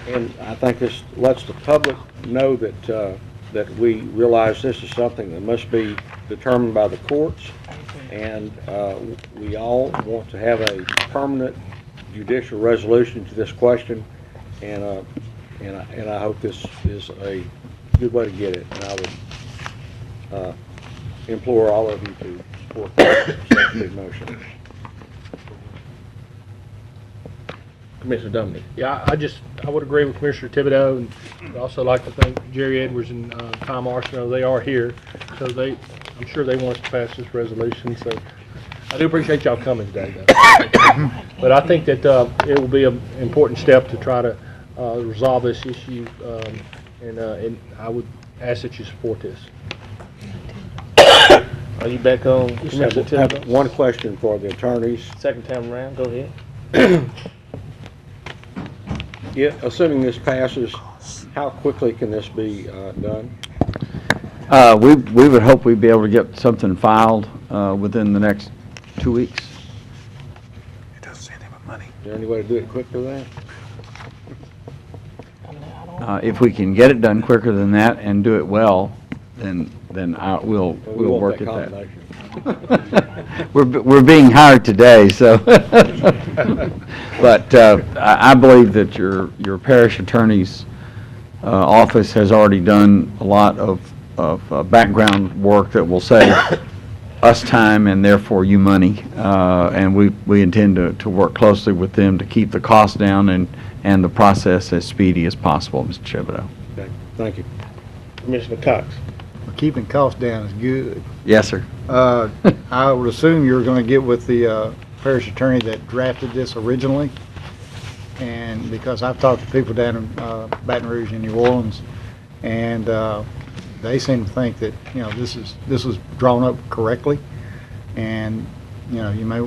and I think this lets the public know that that we realize this is something that must be determined by the courts, and we all want to have a permanent judicial resolution to this question, and I hope this is a good way to get it, and I would implore all of you to support the substitute motion. Commissioner Dominique. Yeah, I would agree with Commissioner Thibodeau, and I'd also like to thank Jerry Edwards and Tom Arsenault. They are here, so I'm sure they want us to pass this resolution. So I do appreciate y'all coming today, though. But I think that it will be an important step to try to resolve this issue, and I would ask that you support this. Are you back on? I Commissioner have Thibodeau? one question for the attorneys. Second time around, go ahead. Yeah, assuming this passes, how quickly can this be done? We would hope we'd be able to get something filed within the next 2 weeks. It doesn't say anything about money. Is there any way to do it quicker than that? If we can get it done quicker than that and do it well, then we'll We want work at that. combination. We're being hired today, so. But I believe that your parish attorney's office has already done a lot of background work that will save us time and therefore you money. And we intend to work closely with them to keep the cost down and the process as speedy as possible, Mr. Thibodeau. Okay, thank you. Commissioner Cox. Keeping costs down is good. Yes, sir. I would assume you're going to get with the parish attorney that drafted this originally, and because I've talked to people down in Baton Rouge and New Orleans, and they seem to think that this was drawn up correctly, and you may.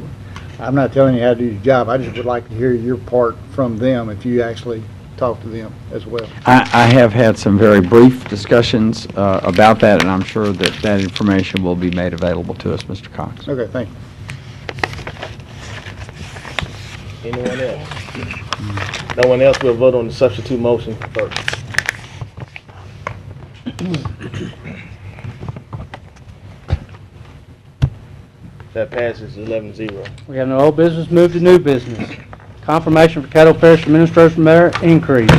I'm not telling you how to do your job. I just would like to hear your part from them if you actually talk to them as well. I have had some very brief discussions about that, and I'm sure that information will be made available to us, Mr. Cox. Okay, thank you. Anyone else? No one else will vote on the substitute motion first. That passes 11-0. We have no old business, move to new business. Confirmation for Caddo Parish Administration merit increase.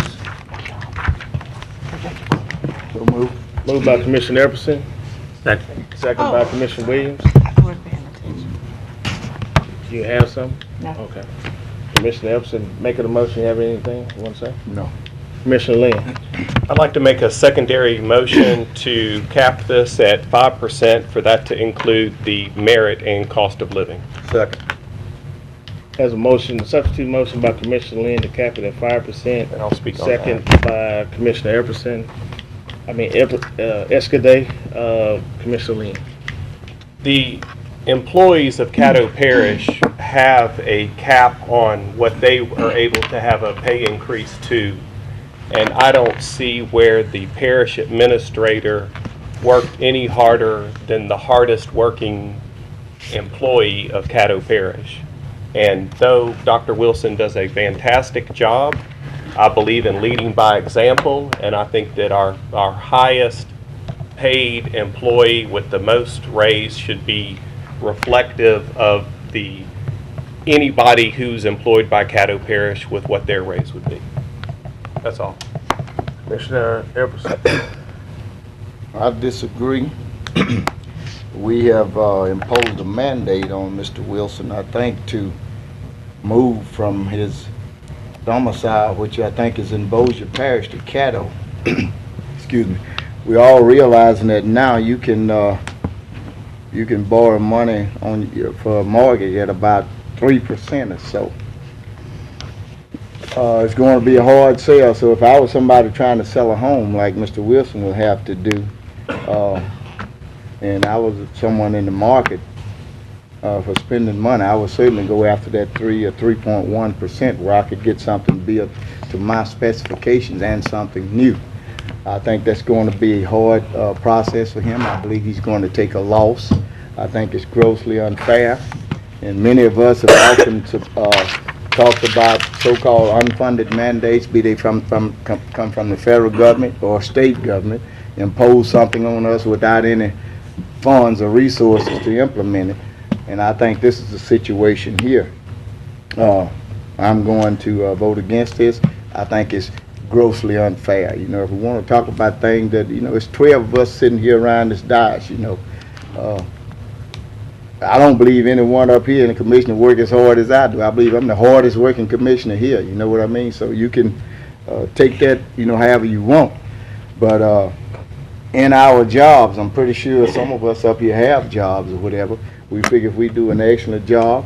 So move. Moved by Commissioner Epperson, Second. second by Commissioner Williams. I wasn't paying attention. Do you have some? No. Okay. Commissioner Epperson, making a motion, you have anything you want to say? No. Commissioner Lynn. I'd like to make a secondary motion to cap this at 5%, for that to include the merit and cost of living. Second. Has a motion, substitute motion by Commissioner Lynn to cap it at 5%. And I'll speak on Second that. by Commissioner Epperson. Escaday, Commissioner Lynn. The employees of Caddo Parish have a cap on what they are able to have a pay increase to, and I don't see where the parish administrator worked any harder than the hardest working employee of Caddo Parish. And though Dr. Wilson does a fantastic job, I believe in leading by example, and I think that our highest paid employee with the most raise should be reflective of anybody who's employed by Caddo Parish with what their raise would be. That's all. Commissioner Epperson. I disagree. We have imposed a mandate on Mr. Wilson, I think, to move from his domicile, which I think is in Bossier Parish, to Caddo. Excuse me. We're all realizing that now you can borrow money for a mortgage at about 3% or so. It's going to be a hard sell. So if I was somebody trying to sell a home like Mr. Wilson would have to do, and I was someone in the market for spending money, I would certainly go after that 3 or 3.1% where I could get something built to my specifications and something new. I think that's going to be a hard process for him. I believe he's going to take a loss. I think it's grossly unfair, and many of us have often talked about so-called unfunded mandates, be they come from the federal government or state government, impose something on us without any funds or resources to implement it. And I think this is the situation here. I'm going to vote against this. I think it's grossly unfair. If we want to talk about things that, it's 12 of us sitting here around this dais, I don't believe anyone up here in the commission work as hard as I do. I believe I'm the hardest working commissioner here, you know what I mean? So you can take that, however you want. But in our jobs, I'm pretty sure some of us up here have jobs or whatever. We figure if we do an excellent job,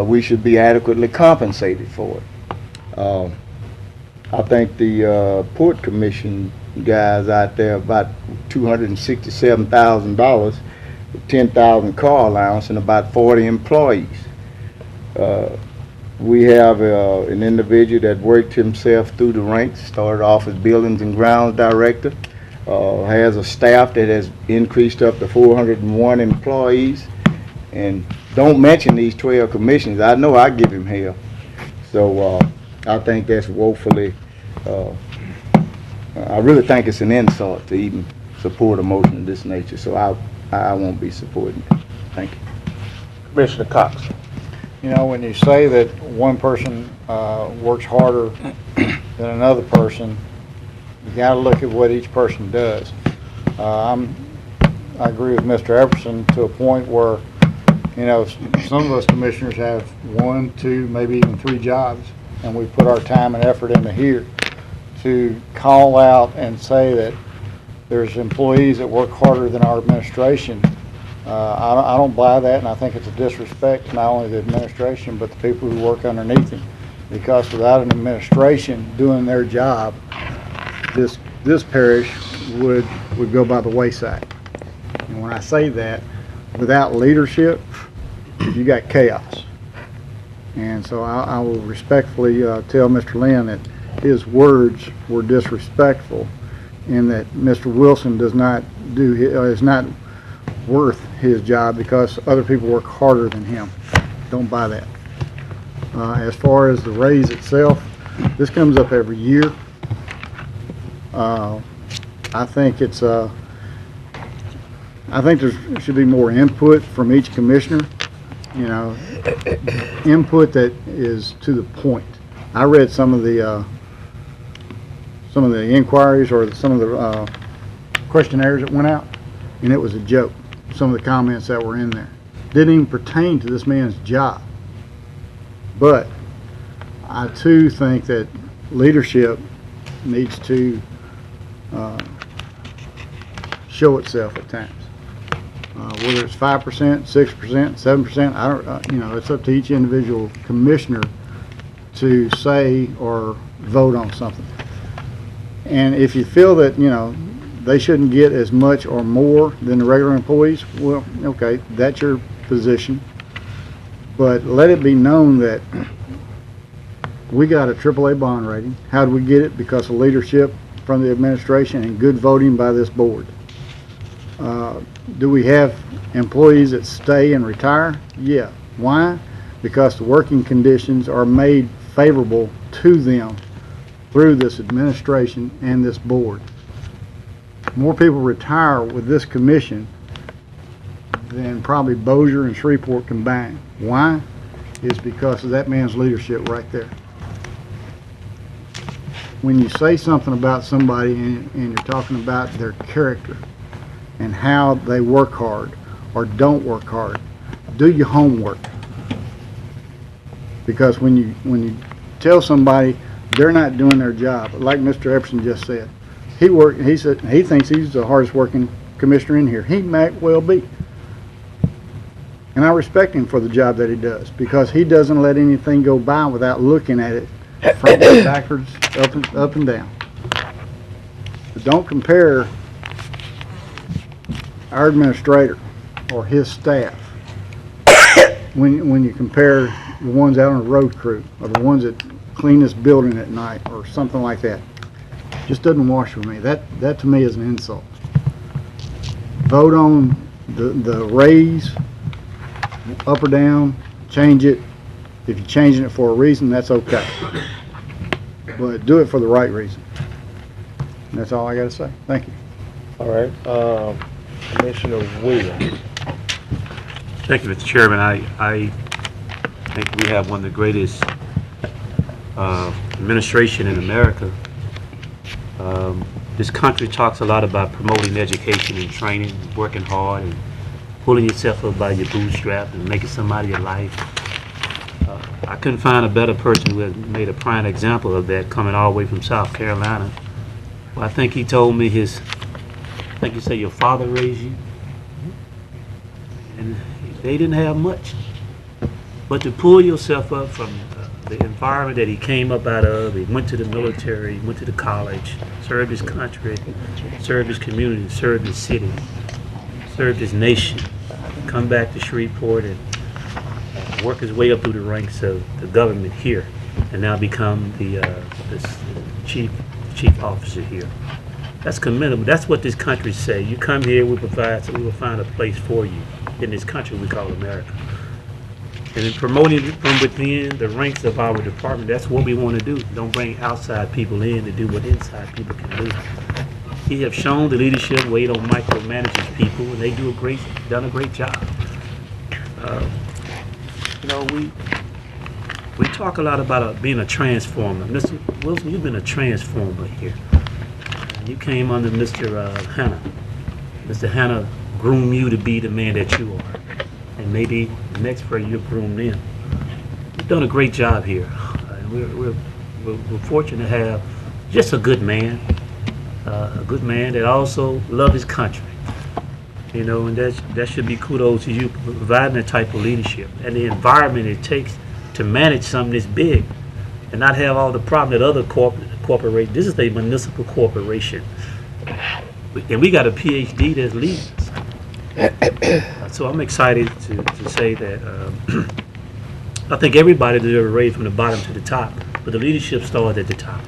we should be adequately compensated for it. I think the Port Commission guys out there about $267,000, 10,000 car allowance, and about 40 employees. We have an individual that worked himself through the ranks, started off as buildings and grounds director, has a staff that has increased up to 401 employees, and don't mention these 12 commissions. I know I give him hell. So I think that's woefully, I really think it's an insult to even support a motion of this nature. So I won't be supporting it. Thank you. Commissioner Cox. When you say that one person works harder than another person, you got to look at what each person does. I'm I agree with Mr. Epperson to a point where, you know, some of us commissioners have 1, 2, maybe even 3 jobs, and we put our time and effort into here to call out and say that there's employees that work harder than our administration. I don't buy that, and I think it's a disrespect to not only the administration, but the people who work underneath them. Because without an administration doing their job, this parish would go by the wayside. And when I say that, without leadership, you got chaos. And so I will respectfully tell Mr. Lynn that his words were disrespectful, in that Mr. Wilson is not worth his job because other people work harder than him. Don't buy that. As far as the raise itself, this comes up every year. I think it's I think there should be more input from each commissioner. You know, input that is to the point. I read some of the inquiries or some of the questionnaires that went out, and it was a joke. Some of the comments that were in there didn't even pertain to this man's job. But I too think that leadership needs to show itself at times. Whether it's 5%, 6%, 7%, I don't. You know, it's up to each individual commissioner to say or vote on something. And if you feel that, you know, they shouldn't get as much or more than the regular employees, well, okay, that's your position. But let it be known that we got a AAA bond rating. How did we get it? Because of leadership from the administration and good voting by this board. Do we have employees that stay and retire? Yeah. Why? Because the working conditions are made favorable to them through this administration and this board. More people retire with this commission than probably Bossier and Shreveport combined. Why? Is because of that man's leadership right there. When you say something about somebody and you're talking about their character and how they work hard or don't work hard, do your homework. Because when you tell somebody they're not doing their job, like Mr. Epperson just said, he said he thinks he's the hardest working commissioner in here. He might well be. And I respect him for the job that he does, because he doesn't let anything go by without looking at it front and backwards, up and down. But don't compare our administrator or his staff when you compare the ones out on the road crew or the ones that clean this building at night or something like that. Just doesn't wash with me. That to me is an insult. Vote on the raise, up or down, change it. If you're changing it for a reason, that's okay. But do it for the right reason. And that's all I got to say. Thank you. All right. Commissioner Williams. Thank you, Mr. Chairman. I think we have one of the greatest administration in America. This country talks a lot about promoting education and training, working hard, and pulling yourself up by your bootstrap and making somebody your life. I couldn't find a better person who has made a prime example of that, coming all the way from South Carolina. Well, I think he told me I think you say your father raised you, and they didn't have much. But to pull yourself up from the environment that he came up out of, he went to the military, went to the college, served his country, served his community, served his city, served his nation, come back to Shreveport and work his way up through the ranks of the government here, and now become the chief officer here. That's commendable. That's what this country say. You come here, we will find a place for you in this country we call America. And in promoting it from within the ranks of our department, that's what we want to do. Don't bring outside people in to do what inside people can do. He have shown the leadership where he don't micromanage his people, and they done a great job. You know, we talk a lot about being a transformer. Mr. Wilson, you've been a transformer here. You came under Mr. Hanna. Mr. Hanna groom you to be the man that you are. And maybe the next phrase you'll groom them. You've done a great job here. And we're fortunate to have just a good man that also loves his country. You know, and that should be kudos to you for providing that type of leadership and the environment it takes to manage something this big and not have all the problem that other corporations. This is a municipal corporation, and we got a PhD that's leading us. So I'm excited to say that I think everybody deserves a raise from the bottom to the top, but the leadership starts at the top.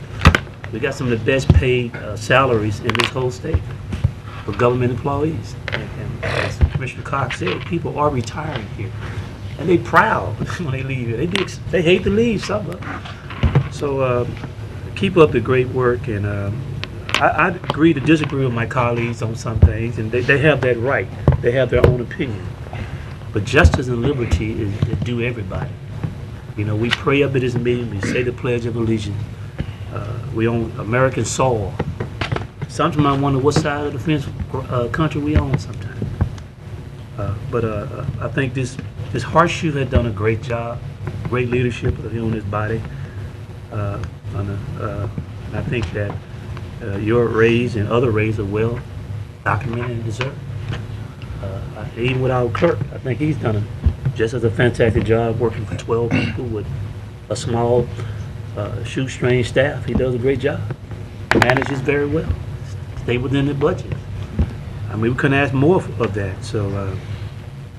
We got some of the best paid salaries in this whole state for government employees. And as Commissioner Cox said, people are retiring here. And they proud when they leave here. They hate to leave, some of them. So keep up the great work. And I agree to disagree with my colleagues on some things, and they have that right. They have their own opinion. But justice and liberty is due everybody. You know, we pray up at this meeting, we say the Pledge of Allegiance. We own American soil. Sometimes I wonder what side of the fence country we own sometimes. But I think this horseshoe had done a great job, great leadership of him and his body. And I think that your raise and other raises are well documented and deserved. Even with our clerk, I think he's done just as a fantastic job working for 12 people with a small shoestring staff. He does a great job. Manages very well. Stay within the budget. I mean, we couldn't ask more of that. So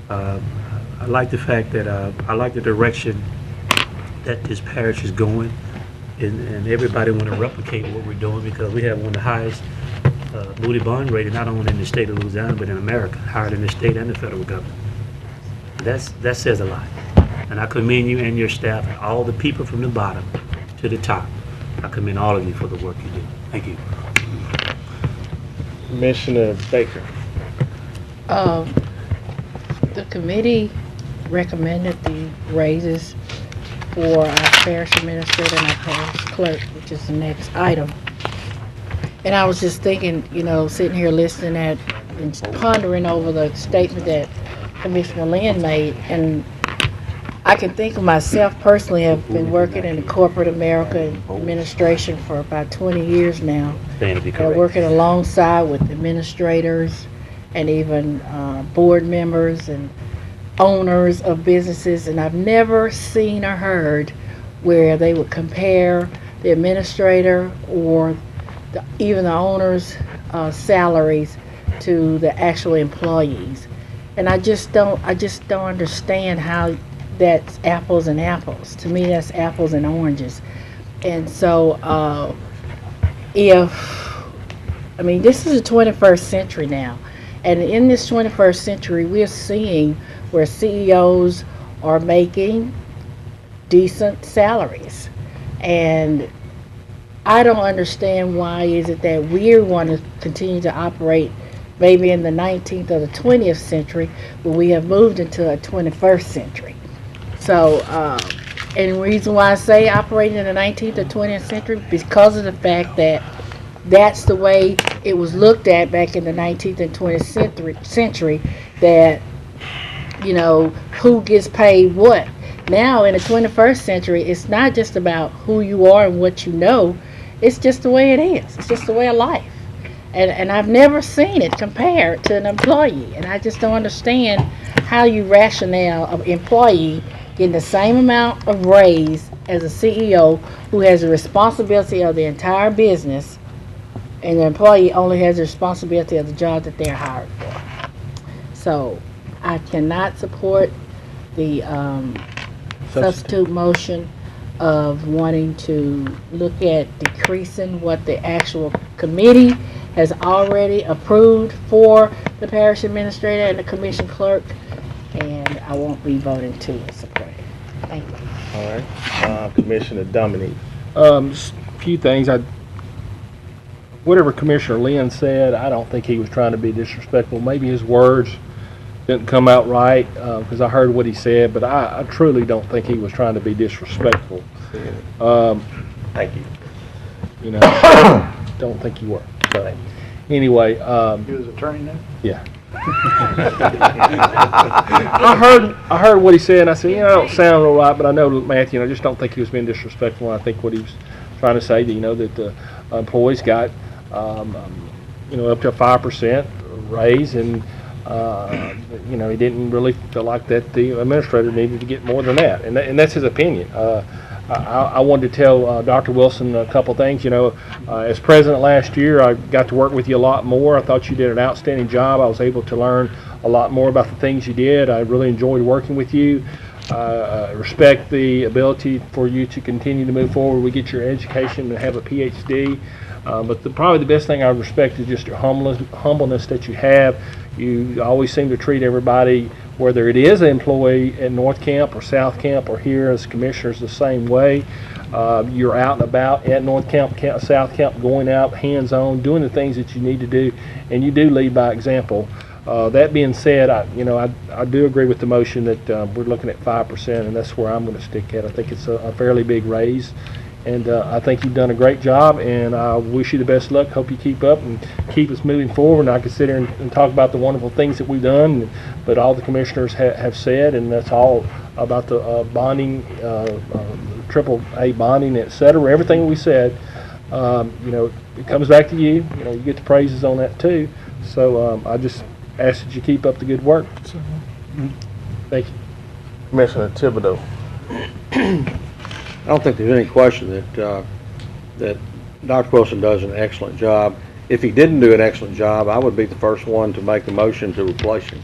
I like the fact that I like the direction that this parish is going, and everybody want to replicate what we're doing because we have one of the highest Moody bond rating, not only in the state of Louisiana but in America, higher than the state and the federal government. That says a lot. And I commend you and your staff and all the people from the bottom to the top. I commend all of you for the work you do. Thank you. Commissioner Baker. The committee recommended the raises for our parish administrator and our parish clerk, which is the next item. And I was just thinking, you know, sitting here listening at and pondering over the statement that Commissioner Lynn made, and I can think of myself personally. I've been working in the corporate America administration for about 20 years now. And working alongside with administrators and even board members and owners of businesses, and I've never seen or heard where they would compare the administrator or even the owner's salaries to the actual employees. And I just don't understand how that's apples and apples. To me, that's apples and oranges. And so I mean, this is the 21st century now. And in this 21st century, we're seeing where CEOs are making decent salaries. And I don't understand why is it that we want to continue to operate maybe in the 19th or the 20th century when we have moved into a 21st century. So, and the reason why I say operating in the 19th or 20th century because of the fact that that's the way it was looked at back in the 19th and 20th century, that, you know, who gets paid what. Now in the 21st century, it's not just about who you are and what you know, it's just the way it is. It's just the way of life. And I've never seen it compared to an employee. And I just don't understand how you rationale of employee getting the same amount of raise as a CEO who has the responsibility of the entire business, and the employee only has the responsibility of the job that they're hired for. So I cannot support the substitute motion of wanting to look at decreasing what the actual committee has already approved for the parish administrator and the commission clerk, and I won't be voting to support it. Thank you. All right. Commissioner Dominique. Just a few things. Whatever Commissioner Lynn said, I don't think he was trying to be disrespectful. Maybe his words didn't come out right because I heard what he said, but I truly don't think he was trying to be disrespectful. Thank you. You know, don't think you were. So, anyway. He was attorney now? Yeah. I heard what he said, and I said, I don't sound real right, but I know Matthew, and I just don't think he was being disrespectful. I think what he was trying to say, that the employees got, up to a 5% raise, and he didn't really feel like that the administrator needed to get more than that, and that's his opinion. I wanted to tell Dr. Wilson a couple things. As president last year, I got to work with you a lot more. I thought you did an outstanding job. I was able to learn a lot more about the things you did. I really enjoyed working with you. Respect the ability for you to continue to move forward. We get your education and have a PhD. But probably the best thing I respect is just your humbleness that you have. You always seem to treat everybody, whether it is an employee at North Camp or South Camp or here as commissioners, the same way. You're out and about at North Camp, South Camp, going out hands-on, doing the things that you need to do, and you do lead by example. That being said, I do agree with the motion that we're looking at 5%, and that's where I'm going to stick at. I think it's a fairly big raise. And I think you've done a great job, and I wish you the best luck. Hope you keep up and keep us moving forward. And I can sit here and talk about the wonderful things that we've done, but all the commissioners have said, and that's all about the bonding, AAA bonding, et cetera. Everything we said, it comes back to you. You get the praises on that too. So I just ask that you keep up the good work. Thank you. Commissioner Thibodeau. I don't think there's any question that Dr. Wilson does an excellent job. If he didn't do an excellent job, I would be the first one to make the motion to replace him.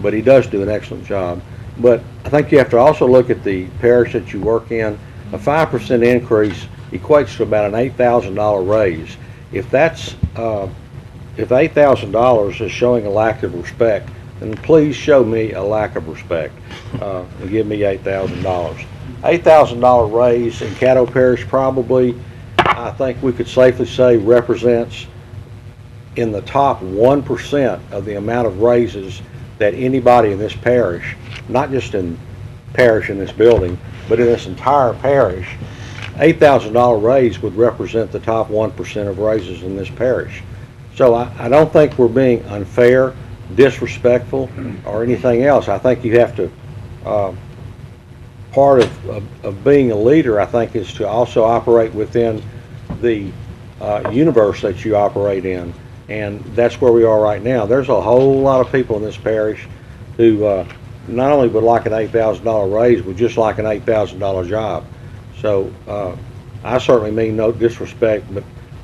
But he does do an excellent job. But I think you have to also look at the parish that you work in. A 5% increase equates to about an $8,000 raise. If $8,000 is showing a lack of respect, then please show me a lack of respect and give me $8,000. $8,000 raise in Caddo Parish probably, I think we could safely say, represents in the top 1% of the amount of raises that anybody in this parish, not just in parish in this building, but in this entire parish, $8,000 raise would represent the top 1% of raises in this parish. So I don't think we're being unfair, disrespectful, or anything else. I think you have to, part of being a leader, I think, is to also operate within the universe that you operate in, and that's where we are right now. There's a whole lot of people in this parish who not only would like an $8,000 raise, would just like an $8,000 job. So I certainly mean no disrespect,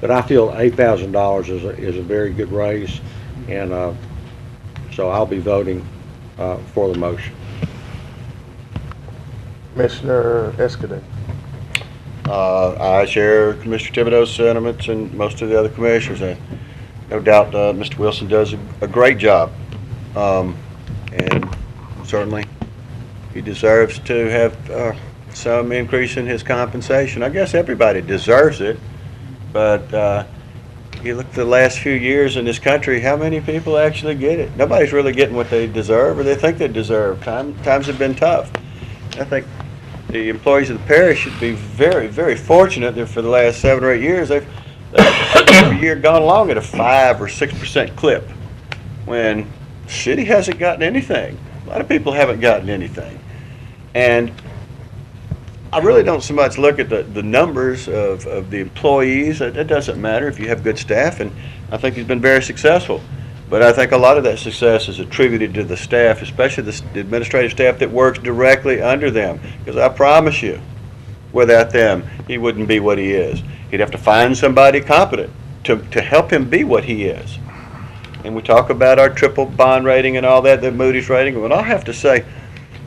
but I feel $8,000 is a very good raise, and so I'll be voting for the motion. Commissioner Escudé. I share Commissioner Thibodeau's sentiments and most of the other commissioners. And no doubt Mr. Wilson does a great job. And certainly he deserves to have some increase in his compensation. I guess everybody deserves it, but you look at the last few years in this country, how many people actually get it? Nobody's really getting what they deserve or they think they deserve. Times have been tough. I think the employees of the parish should be very, very fortunate that for the last 7 or 8 years they've every year gone along at a 5 or 6% clip, when the city hasn't gotten anything. A lot of people haven't gotten anything. And I really don't so much look at the numbers of the employees. That doesn't matter if you have good staff, and I think he's been very successful. But I think a lot of that success is attributed to the staff, especially the administrative staff that works directly under them. Because I promise you, without them, he wouldn't be what he is. He'd have to find somebody competent to help him be what he is. And we talk about our triple bond rating and all that, the Moody's rating. Well, I'll have to say,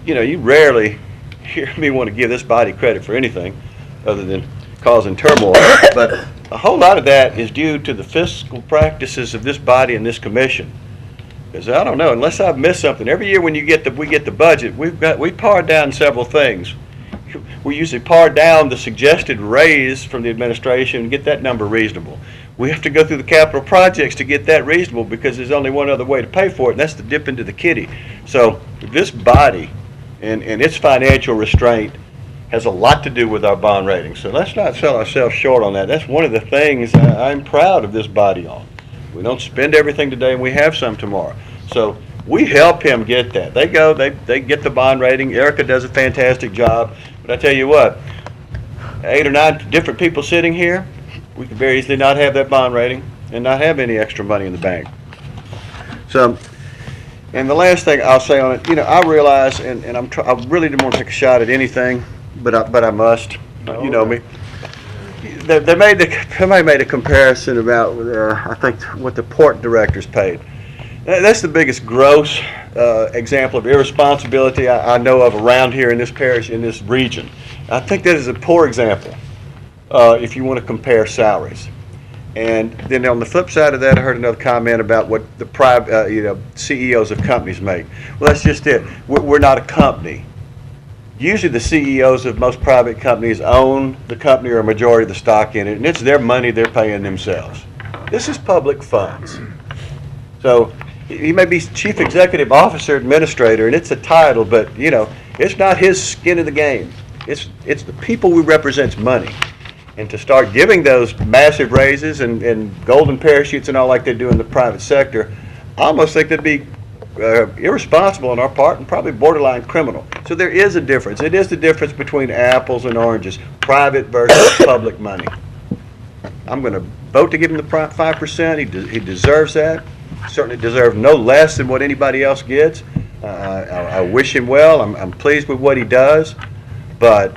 you rarely hear me want to give this body credit for anything other than causing turmoil. But a whole lot of that is due to the fiscal practices of this body and this commission. Because I don't know, unless I've missed something, every year when we get the budget, we par down several things. We usually par down the suggested raise from the administration and get that number reasonable. We have to go through the capital projects to get that reasonable, because there's only one other way to pay for it, and that's to dip into the kitty. So this body and its financial restraint has a lot to do with our bond rating. So let's not sell ourselves short on that. That's one of the things I'm proud of this body on. We don't spend everything today and we have some tomorrow. So we help him get that. They go, they get the bond rating. Erica does a fantastic job. But I tell you what, 8 or 9 different people sitting here, we could very easily not have that bond rating and not have any extra money in the bank. So, and the last thing I'll say on it, I realize, and I really didn't want to take a shot at anything, but I must. You know me. Somebody made a comparison about, I think, what the port directors paid. That's the biggest gross example of irresponsibility I know of around here in this parish, in this region. I think that is a poor example if you want to compare salaries. And then on the flip side of that, I heard another comment about what the private, CEOs of companies make. Well, that's just it. We're not a company. Usually the CEOs of most private companies own the company or a majority of the stock in it, and it's their money they're paying themselves. This is public funds. So he may be chief executive officer, administrator, and it's a title, but it's not his skin in the game. It's the people we represent's money. And to start giving those massive raises and golden parachutes and all like they do in the private sector, I almost think that'd be irresponsible on our part and probably borderline criminal. So there is a difference. It is the difference between apples and oranges, private versus public money. I'm going to vote to give him the 5%. He deserves that. Certainly deserves no less than what anybody else gets. I wish him well. I'm pleased with what he does. But,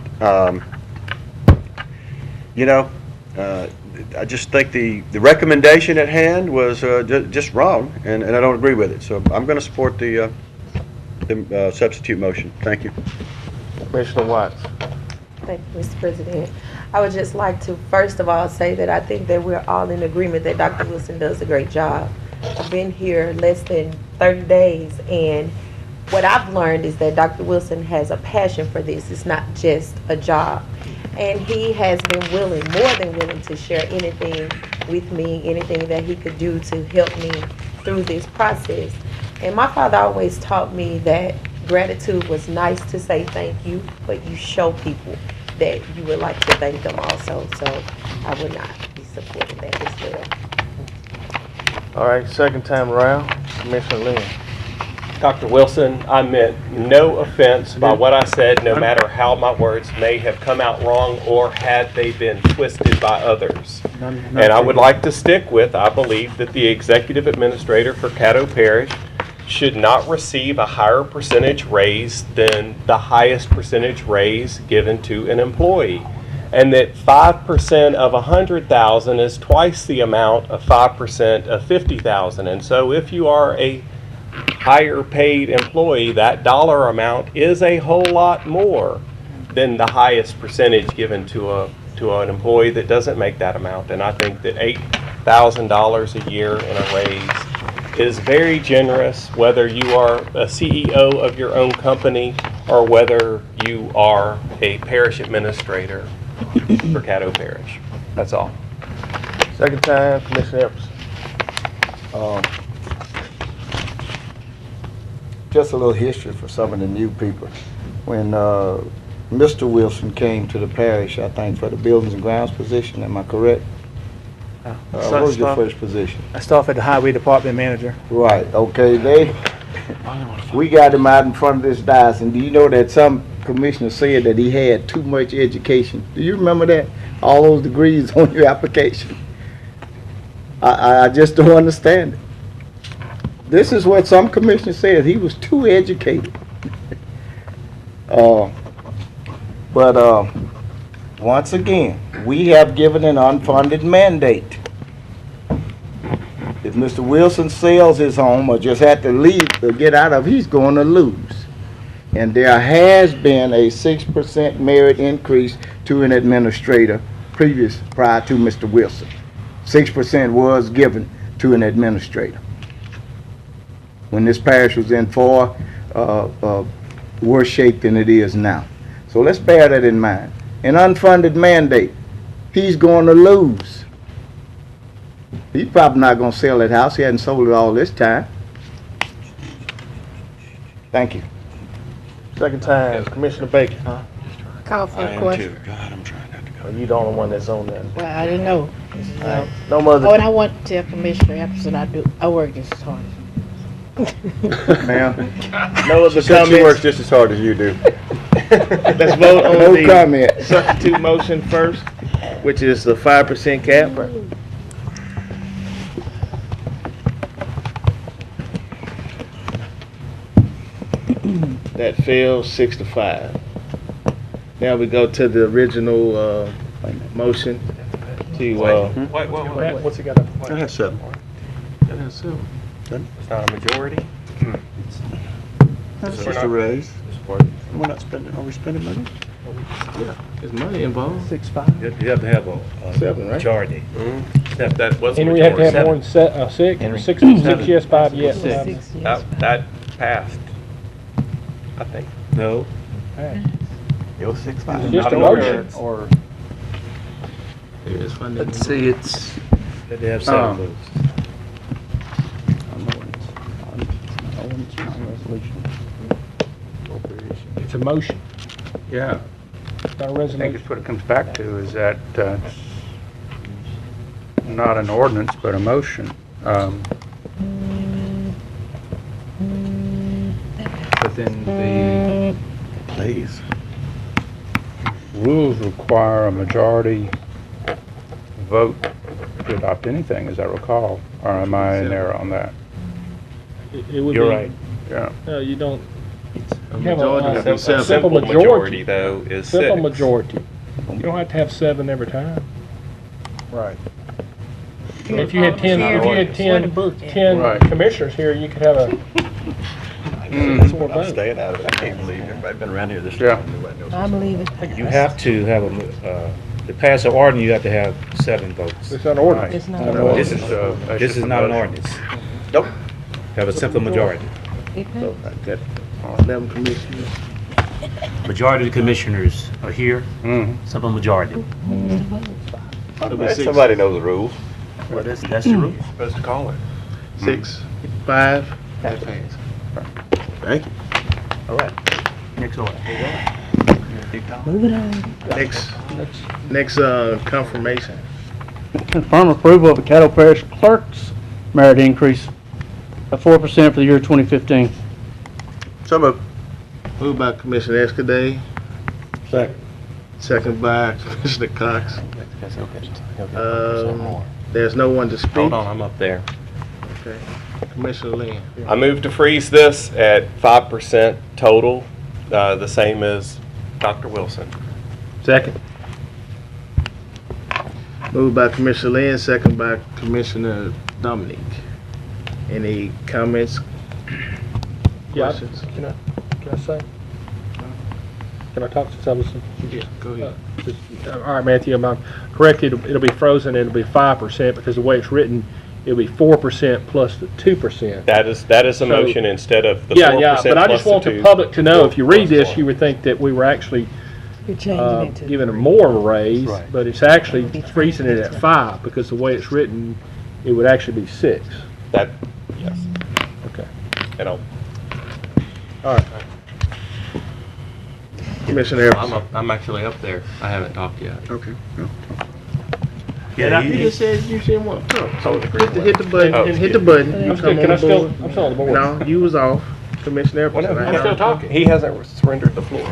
I just think the recommendation at hand was just wrong, and I don't agree with it. So I'm going to support the substitute motion. Thank you. Commissioner Watts. Thank you, Mr. President. I would just like to, first of all, say that I think that we're all in agreement that Dr. Wilson does a great job. I've been here less than 30 days, and what I've learned is that Dr. Wilson has a passion for this. It's not just a job. And he has been willing, more than willing, to share anything with me, anything that he could do to help me through this process. And my father always taught me that gratitude was nice to say thank you, but you show people that you would like to thank them also. So I would not be supporting that as well. All right, second time around, Commissioner Lynn. Dr. Wilson, I meant no offense by what I said, no matter how my words may have come out wrong or had they been twisted by others. And I would like to stick with, I believe that the executive administrator for Caddo Parish should not receive a higher percentage raise than the highest percentage raise given to an employee. And that 5% of $100,000 is twice the amount of 5% of $50,000. And so if you are a higher paid employee, that dollar amount is a whole lot more than the highest percentage given to an employee that doesn't make that amount. And I think that $8,000 a year in a raise is very generous, whether you are a CEO of your own company or whether you are a parish administrator for Caddo Parish. That's all. Second time, Commissioner Epperson. Just a little history for some of the new people. When Mr. Wilson came to the parish, I think for the buildings and grounds position, am I correct? What was your first position? I started at the highway department manager. Right, okay, we got him out in front of this dais, and do you know that some commissioner said that he had too much education? Do you remember that? All those degrees on your application. I just don't understand it. This is what some commissioner said. He was too educated. But once again, we have given an unfunded mandate. If Mr. Wilson sells his home or just had to leave or get out of, he's going to lose. And there has been a 6% merit increase to an administrator prior to Mr. Wilson. 6% was given to an administrator when this parish was in far worse shape than it is now. So let's bear that in mind. An unfunded mandate, he's going to lose. He's probably not going to sell that house. He hasn't sold it all this time. Thank you. Second time, Commissioner Baker. Call for a question. God, I'm trying not to go. Are you the only one that's on that? Well, I didn't know. No mother. Oh, and I want to tell Commissioner Epperson I work just as hard. Ma'am, No other she said she works comments. just as hard as you do. Let's vote on No the comment. substitute motion first, which is the 5% cap. That fails 6-5. Now we go to the original motion to Wait, What's it got to? I have 7. it's not a majority? That's So just we're a not- raise. We're not spending, are we spending money? there's money involved. 6-5. You have to have a 7, right? majority. That was a Henry, we have to majority. have more than six? Henry. Six yes, 5 yes. That passed, I think. No. Yo, 6-5. Just a Not motion. Or, It's funding. let's see, it's, You have to have 7 votes. It's a motion, Yeah, it's not a I think resolution. it's what it comes back to, is that it's not an ordinance, but a motion. But then the Please. rules require a majority vote to adopt anything, as I recall, or am I in error on that? It would You're be- right. Yeah. No, you don't. A You have majority a would be A seven. simple majority. majority, though, is 6. Simple majority. You don't have to have 7 every time. Right. If you had 10, if you had 10 Right. commissioners here, you could have a I'm sort of vote. staying out of it. I can't believe everybody's been around here this Yeah. long. Nobody knows. I'm leaving. You have to have to pass an ordinance, you have to have 7 votes. It's an ordinance. It's not. No, This it's, is, that's this just is a not an motion. ordinance. Nope. Have a simple majority. So I got 11 commissioners. majority of the commissioners are here, Mhm. simple majority. It'll be 6, Somebody knows the rules. Well, that's the rule. Supposed to call it. 6, 5. That passed. Thank you. All right. Next order. Next confirmation. Confirm approval of the Caddo Parish Clerk's merit increase of 4% for the year 2015. So moved. Moved by Commissioner Escaday, Second. second by Commissioner Cox. There's no one to speak. Hold on, I'm up there. Okay. Commissioner Lynn. I move to freeze this at 5% total, the same as Dr. Wilson. Second. Moved by Commissioner Lynn, second by Commissioner Dominic. Any comments, Yeah, questions? can I say? Can I talk to Sullivan? Yeah, go ahead. All right, Matthew, I'm correct, it'll be frozen, it'll be 5%, because the way it's written, it'll be 4% plus the 2%. That is a So- motion instead of the 4% Yeah, but I plus just want the the 2. public to know, if you read this, 4. you would think that we were actually You're changing it to. giving them more of a raise, Right. but it's actually freezing it at 5, because the way it's written, it would actually be 6. That, yes. Okay. And I'll, All right. Commissioner Epperson. I'm actually up there. I haven't talked yet. Okay. Yeah, You just said you didn't want to talk. So hit the button, Oh, and hit the button. You I'm still, come can I on still, board. I'm still on the board. No, you was off. Commissioner Epperson. I'm still talking. He hasn't surrendered the floor.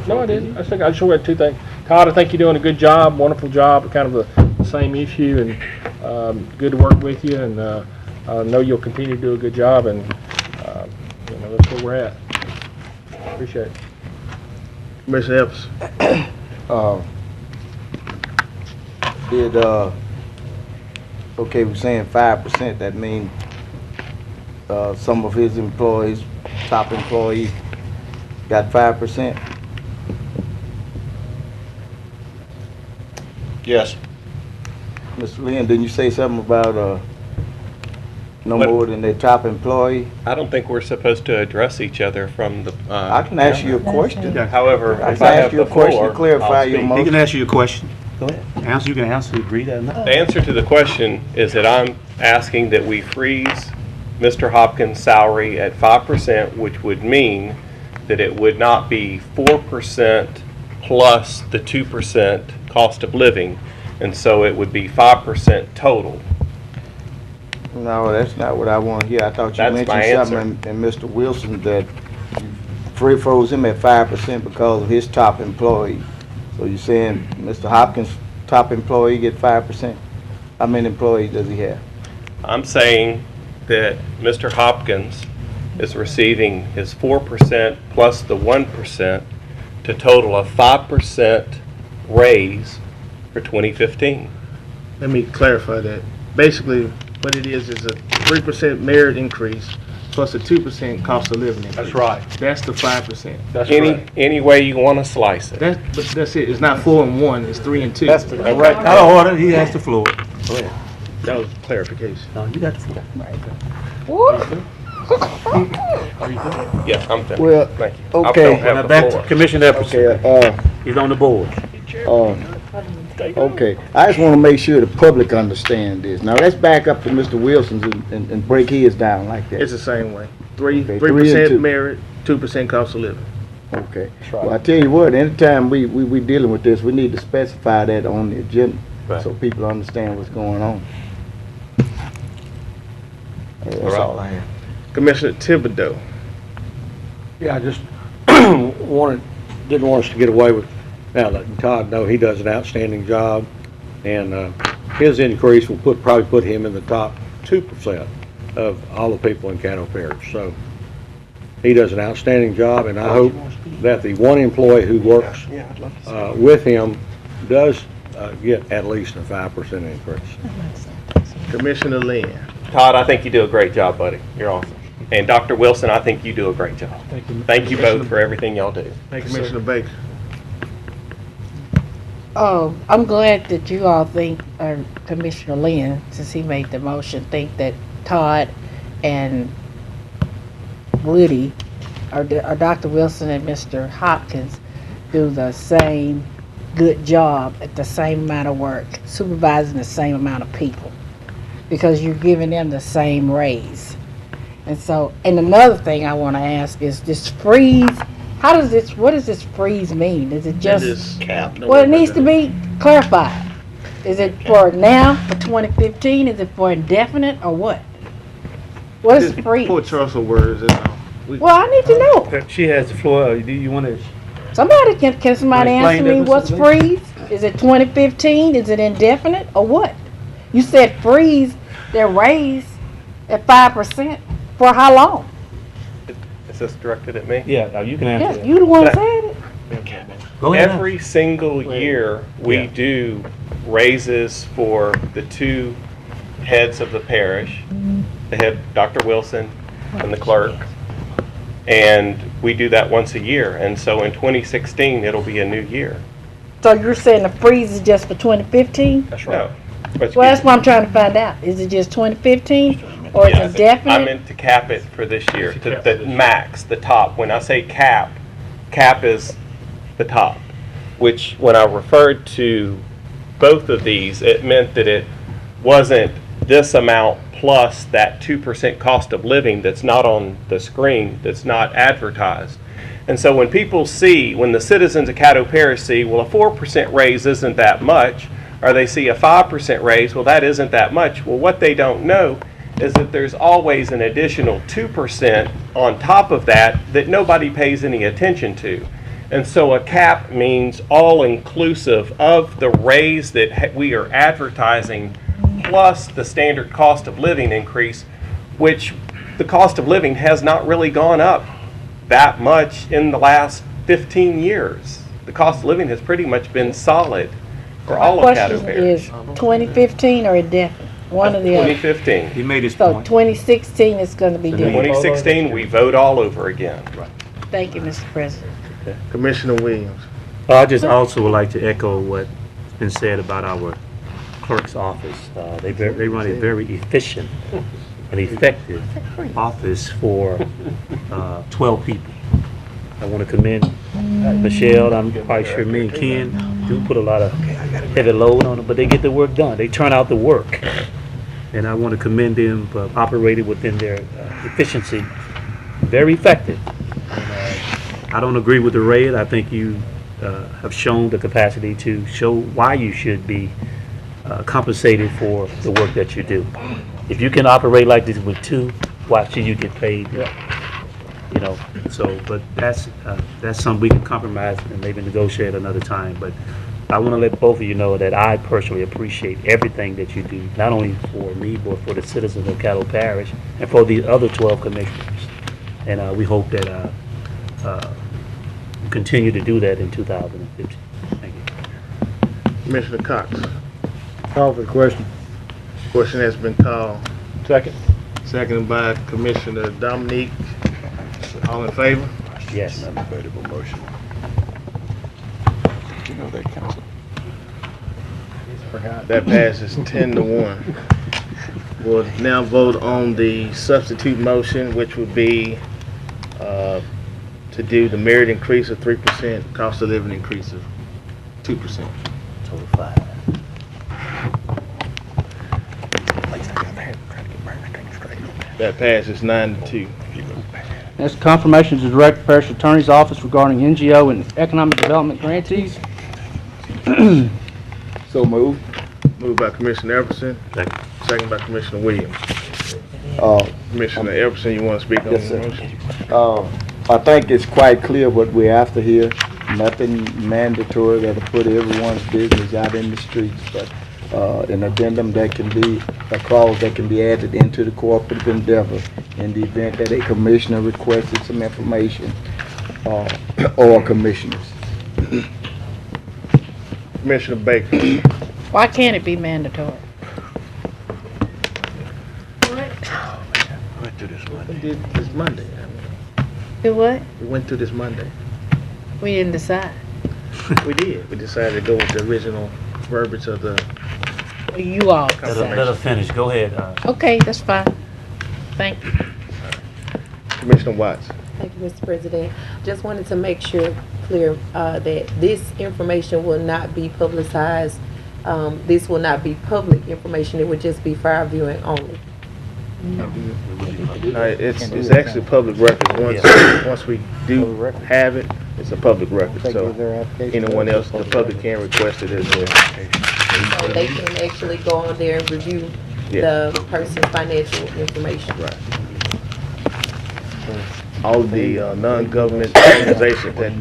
No, I didn't. I just wanted two things. Todd, I think you're doing a good job, wonderful job, kind of the same issue, and good to work with you, and I know you'll continue to do a good job, and that's where we're at. Appreciate it. Commissioner Epperson. Okay, we're saying 5%, that means, some of his employees, top employees, got 5%? Yes. Mr. Lynn, didn't you say something about, no What? more than their top employee? I don't think we're supposed to address each other from the. I can ask you a question. However, I if can I ask have you the a question floor, to clarify I'll your speak. motion. He can ask you a question. Go ahead. Answer, you can answer, agree that or not. The answer to the question is that I'm asking that we freeze Mr. Hopkins' salary at 5%, which would mean that it would not be 4% plus the 2% cost of living. And so it would be 5% total. No, that's not what I want to hear. I thought you That's my mentioned something in Mr. Wilson that you froze him at 5% because of his top employee. So you're saying Mr. Hopkins' top employee get 5%? How many employees does he have? I'm saying that Mr. Hopkins is receiving his 4% plus the 1% to total of 5% raise for 2015. Let me clarify that. Basically, what it is a 3% merit increase plus a 2% cost of living increase. That's right. That's the 5%. That's correct. Any way you want to slice it. But that's it. It's not 4 and 1. It's 3 and 2. That's the Okay. correct. Out of order, he has the floor. Go ahead. That was clarification. No, you got the floor. Yeah, I'm finished. Well, Thank you. I okay. don't have Now the back floor. to Commissioner Epperson. Okay, He's on the board. okay. I just want to make sure the public understand this. Now, let's back up to Mr. Wilson's and break his down like that. It's the same way. Okay, 3% 2. merit, 2% cost of living. Okay. Well, I tell you what, anytime we dealing with this, we need to specify that on the agenda Right. so people understand what's going on. That's all I have. Commissioner Thibodeau. Yeah, I just didn't want us to get away with, now letting Todd know he does an outstanding job, and his increase will probably put him in the top 2% of all the people in Caddo Parish. So he does an outstanding job, and I hope that the one employee who works with him does get at least a 5% increase. Commissioner Lynn. Todd, I think you do a great job, buddy. You're awesome. And Dr. Wilson, I think you do a great job. Thank you both for everything y'all do. Commissioner Baker. Oh, I'm glad that you all think, Commissioner Lynn, since he made the motion, think that Todd and Woody, or Dr. Wilson and Mr. Hopkins, do the same good job at the same amount of work, supervising the same amount of people, because you're giving them the same raise. And so, and another thing I want to ask is this freeze. What does this freeze mean? Is it just cap? well, it needs to be clarified. Is it for now, for 2015? Is it for indefinite, or what? What is freeze? Poor choice of words. Well, I need to know. She has the floor. Do you want to? Somebody can somebody Explain answer me that, what's Mr. freeze? Is it 2015? Is it indefinite, or what? You said freeze their raise at 5%. For how long? Is this directed at me? Yeah, you can answer Yes, that. you the one said it. Go ahead. Every single year, we do raises for the two heads of the parish, the head, Dr. Wilson, and the clerk. And we do that once a year. And so in 2016, it'll be a new year. So you're saying the freeze is just for 2015? That's right. No. Well, that's what I'm trying to find out. Is it just 2015, or is Yeah, it definite? I meant to cap it for this year, to the max, the top. When I say cap is the top, which when I referred to both of these, it meant that it wasn't this amount plus that 2% cost of living that's not on the screen, that's not advertised. And so when people see, when the citizens of Caddo Parish see, well, a 4% raise isn't that much, or they see a 5% raise, well, that isn't that much. Well, what they don't know is that there's always an additional 2% on top of that that nobody pays any attention to. And so a cap means all-inclusive of the raise that we are advertising plus the standard cost of living increase, which the cost of living has not really gone up that much in the last 15 years. The cost of living has pretty much been solid for all of Caddo Question Parish. is 2015 or indefinite? One of the other. 2015. He made his So point. 2016 is going to be different. 2016, we vote all over again. Thank you, Mr. President. Commissioner Williams. I just also would like to echo what's been said about our clerk's office. They run a very efficient and effective office for 12 people. I want to commend Michelle. I'm quite sure me and Ken do put a lot of heavy load on them, but they get the work done. They turn out the work. And I want to commend them for operating within their efficiency. Very effective. And, I don't agree with the raid. I think you have shown the capacity to show why you should be compensated for the work that you do. If you can operate like this with two, why should you get paid? You know, so, but that's something we can compromise and maybe negotiate another time. But I want to let both of you know that I personally appreciate everything that you do, not only for me, but for the citizens of Caddo Parish and for the other 12 commissioners. And we hope that you continue to do that in 2015. Thank you. Commissioner Cox. Call for the question. Question has been called. Second. Seconded by Commissioner Dominique. All in favor? Yes. Non-debatable motion. You know that, Council. That passes 10-1. We'll now vote on the substitute motion, which would be to do the merit increase of 3%, cost of living increase of 2%. Total 5. That passes 9-2. Next, confirmation to direct the Parish Attorney's Office regarding NGO and economic development grantees. So moved. Moved by Commissioner Everson. Second by Commissioner Williams. Commissioner Everson, you want to speak on Yes, the sir. motion? I think it's quite clear what we're after here. Nothing mandatory that'll put everyone's business out in the streets, but an addendum that can be, a clause that can be added into the cooperative endeavor in the event that a commissioner requested some information or commissioners. Commissioner Baker. Why can't it be mandatory? Went through this one. We did this Monday. Do what? We went through this Monday. We didn't decide. We did. We decided to go with the original verbiage of the. You all Let decided. her finish. Go ahead. Okay, that's fine. Thank you. Commissioner Watts. Thank you, Mr. President. Just wanted to make sure clear that this information will not be publicized. This will not be public information. It would just be for our viewing only. No, it's actually public record. Once we do have it, it's a public record. So anyone else, the public can request it as well. So they can actually go on there and review the person's financial information. Right. All of the non-government organizations that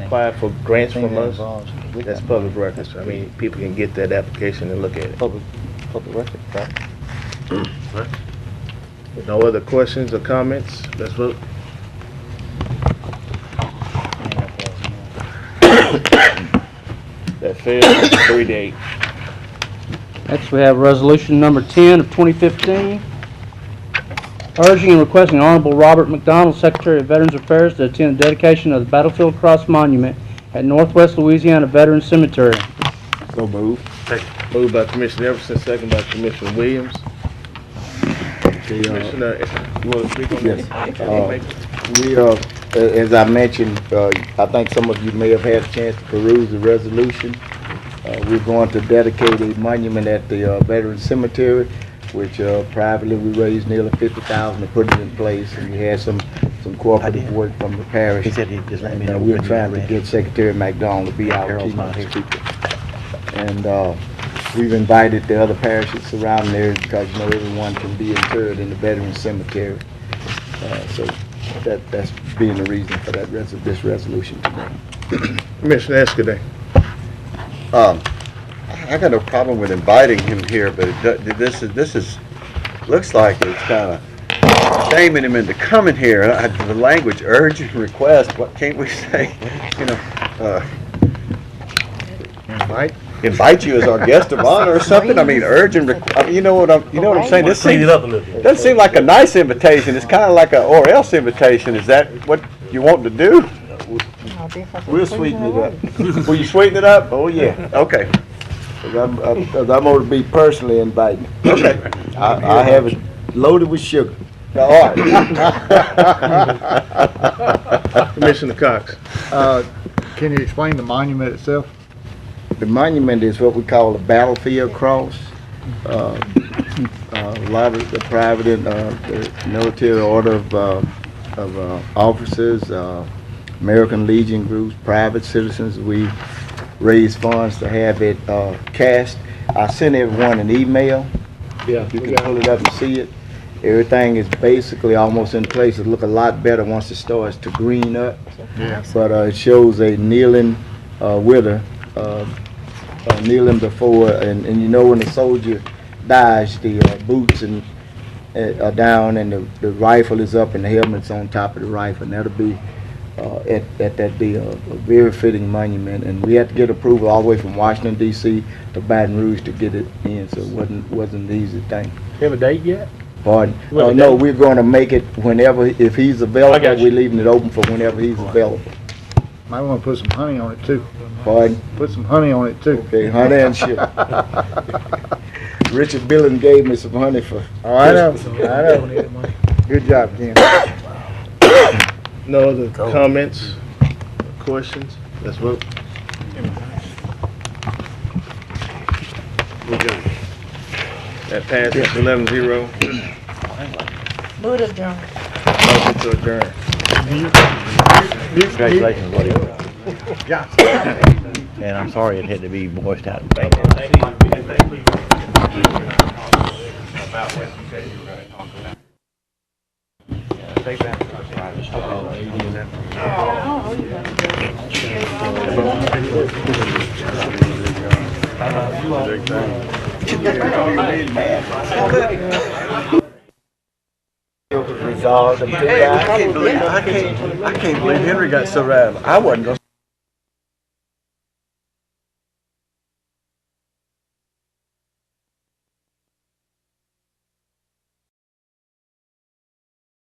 apply for grants from us, that's public records. I mean, people can get that application and look at it. Public record, right? With no other questions or comments, let's vote. That fails 3-8. Next, we have resolution number 10 of 2015, urging and requesting Honorable Robert McDonald, Secretary of Veterans Affairs, to attend the dedication of the Battlefield Cross Monument at Northwest Louisiana Veterans Cemetery. So moved. Moved by Commissioner Everson, second by Commissioner Williams. Commissioner, you want to speak on Yes. this? As I mentioned, I think some of you may have had a chance to peruse the resolution. We're going to dedicate a monument at the Veterans Cemetery, which privately we raised nearly $50,000 to put it in place, and we had some cooperative work from the parish. He said he'd just let me know. And we're trying to get Secretary McDonald to be our Carol's key not here. speaker. And we've invited the other parishes surrounding there because, you know, everyone can be interred in the Veterans Cemetery. So that's being the reason for that this resolution today. Commissioner Escudé. I got no problem with inviting him here, but this is looks like it's kind of shaming him into coming here. The language, urgent request, what can't we say? You know, invite you as our guest of honor or something. I mean, urgent. I mean, you know what I'm saying. This Clean seems, it up a little bit. doesn't seem like a nice invitation. It's kind of like a or else invitation. Is that what you want to do? We'll sweeten it up. Will you sweeten it up? Oh yeah. Okay. I'm going to be personally inviting. Okay. I have it loaded with sugar. All right. Commissioner Cox. Can you explain the monument itself? The monument is what we call a battlefield cross. A lot of the private and the military order of officers, American Legion groups, private citizens, we raise funds to have it cast. I sent everyone an email. Yeah. You can pull it up and see it. Everything is basically almost in place. It look a lot better once it starts to green up. Yeah. But it shows a kneeling widow, kneeling before, and you know when the soldier dies, the boots and are down, and the rifle is up, and the helmet's on top of the rifle, and that'll be at that be a very fitting monument. And we had to get approval all the way from Washington D.C. to Baton Rouge to get it in, so it wasn't an easy thing. You have a date yet? Pardon? Well, No, we're going to make it whenever, if he's available, got you. we're leaving it open for whenever he's available. Might want to put some honey on it too. Pardon? Put some honey on it too. Okay, honey and sugar. Richard Billings gave me some honey for. Oh, I know. Good job, Ken. No other comments, questions? Let's vote. That passes 11-0. Move to adjourn. Motion to adjourn. Congratulations, buddy. And I'm sorry it had to be voiced out. Resolved them two guys. I can't believe Henry got so rattled. I wasn't gonna